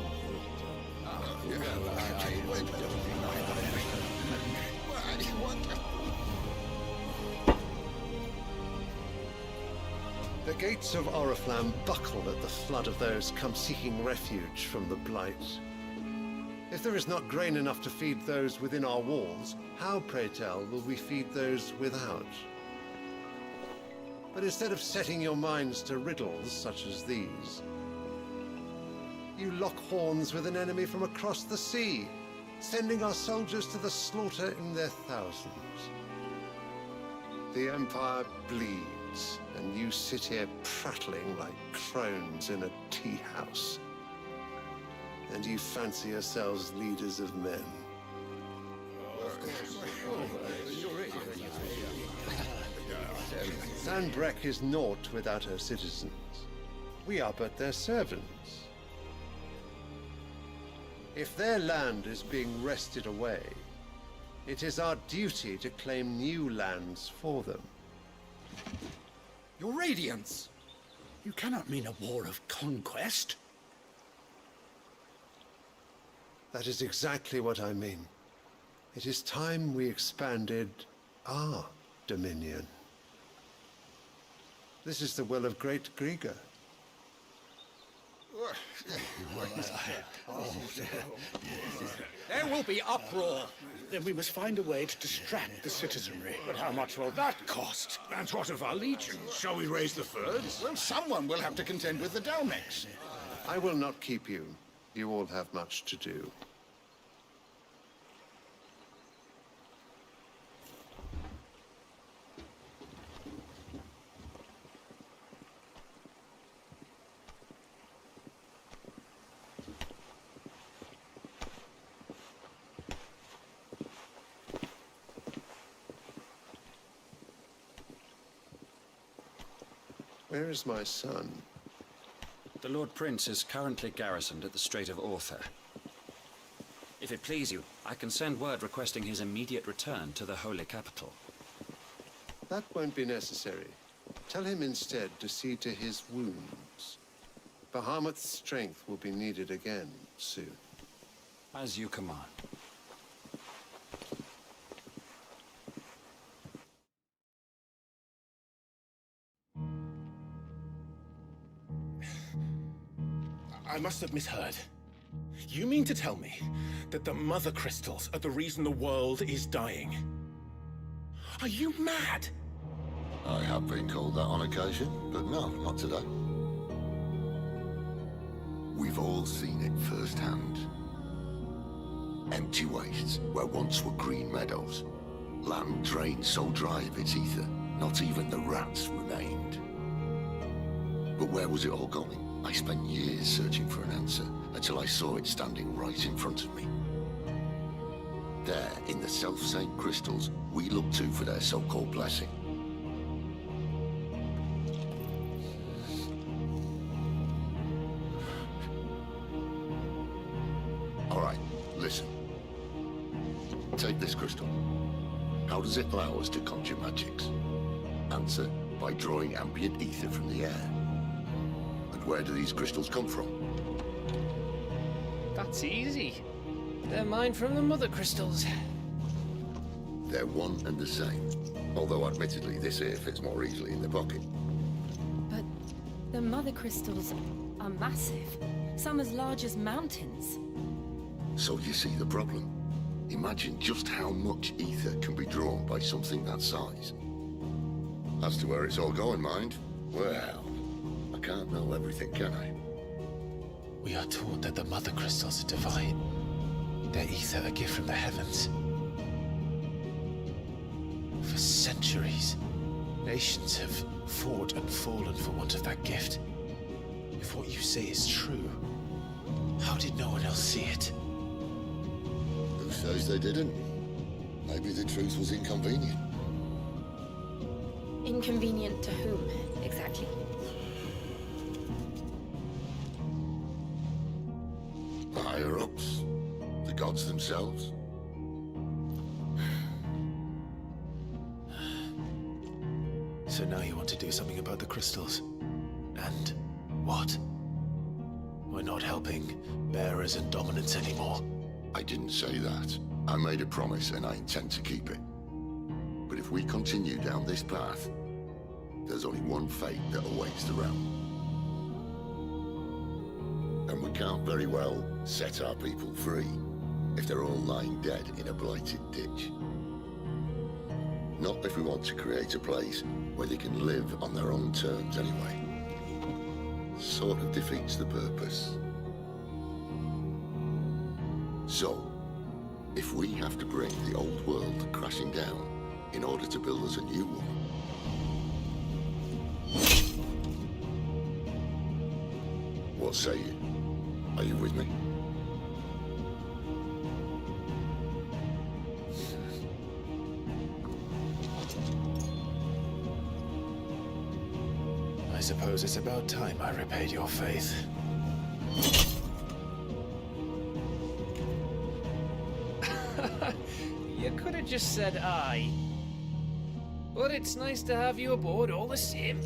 The gates of Oriflamme buckle at the flood of those come seeking refuge from the Blight. If there is not grain enough to feed those within our walls, how, pray tell, will we feed those without? But instead of setting your minds to riddles such as these, you lock horns with an enemy from across the sea, sending our soldiers to the slaughter in their thousands. The Empire bleeds, and you sit here prattling like crones in a tea house. And you fancy yourselves leaders of men. Sanbreque is naught without her citizens. We are but their servants. If their land is being wrested away, it is our duty to claim new lands for them. Your Radiance! You cannot mean a war of conquest. That is exactly what I mean. It is time we expanded our dominion. This is the will of great Grieger. There will be uproar. Then we must find a way to distract the citizenry. But how much will that cost? And what of our legions? Shall we raise the thirds? Well, someone will have to contend with the Dalmex. I will not keep you. You all have much to do. Where is my son? The Lord Prince is currently garrisoned at the Strait of Orther. If it please you, I can send word requesting his immediate return to the Holy Capital. That won't be necessary. Tell him instead to see to his wounds. Bahamut's strength will be needed again soon. As you command. I must have misheard. You mean to tell me that the mother crystals are the reason the world is dying? Are you mad? I have been called that on occasion, but no, not today. We've all seen it firsthand. Empty wastes where once were green meadows. Land drained so dry of its ether, not even the rats remained. But where was it all going? I spent years searching for an answer, until I saw it standing right in front of me. There, in the self-same crystals, we look to for their so-called blessing. All right, listen. Take this crystal. How does it allow us to conjure magics? Answer, by drawing ambient ether from the air. And where do these crystals come from? That's easy. They're mine from the mother crystals. They're one and the same. Although admittedly, this here fits more easily in the pocket. But the mother crystals are massive. Some as large as mountains. So you see the problem. Imagine just how much ether can be drawn by something that size. As to where it's all going, mind, well, I can't know everything, can I? We are taught that the mother crystals are divine. Their ether a gift from the heavens. For centuries, nations have fought and fallen for want of that gift. If what you say is true, how did no one else see it? Who says they didn't? Maybe the truth was inconvenient. Inconvenient to whom, exactly? The higher-ups? The gods themselves? So now you want to do something about the crystals? And what? We're not helping bearers and dominants anymore. I didn't say that. I made a promise and I intend to keep it. But if we continue down this path, there's only one fate that awaits the realm. And we can't very well set our people free if they're all lying dead in a blighted ditch. Not if we want to create a place where they can live on their own terms anyway. Sort of defeats the purpose. So, if we have to bring the old world crashing down in order to build us a new one, what say you? Are you with me? I suppose it's about time I repaid your faith. You could have just said aye. But it's nice to have you aboard all the same.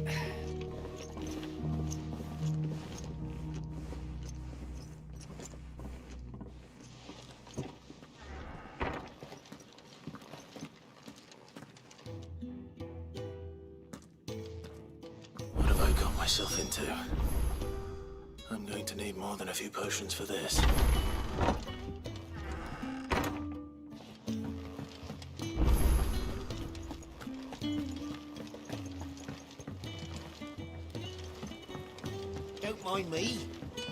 What have I got myself into? I'm going to need more than a few potions for this. Don't mind me.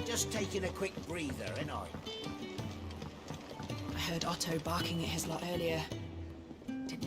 Just taking a quick breather, ain't I? I heard Otto barking at his lot earlier. Didn't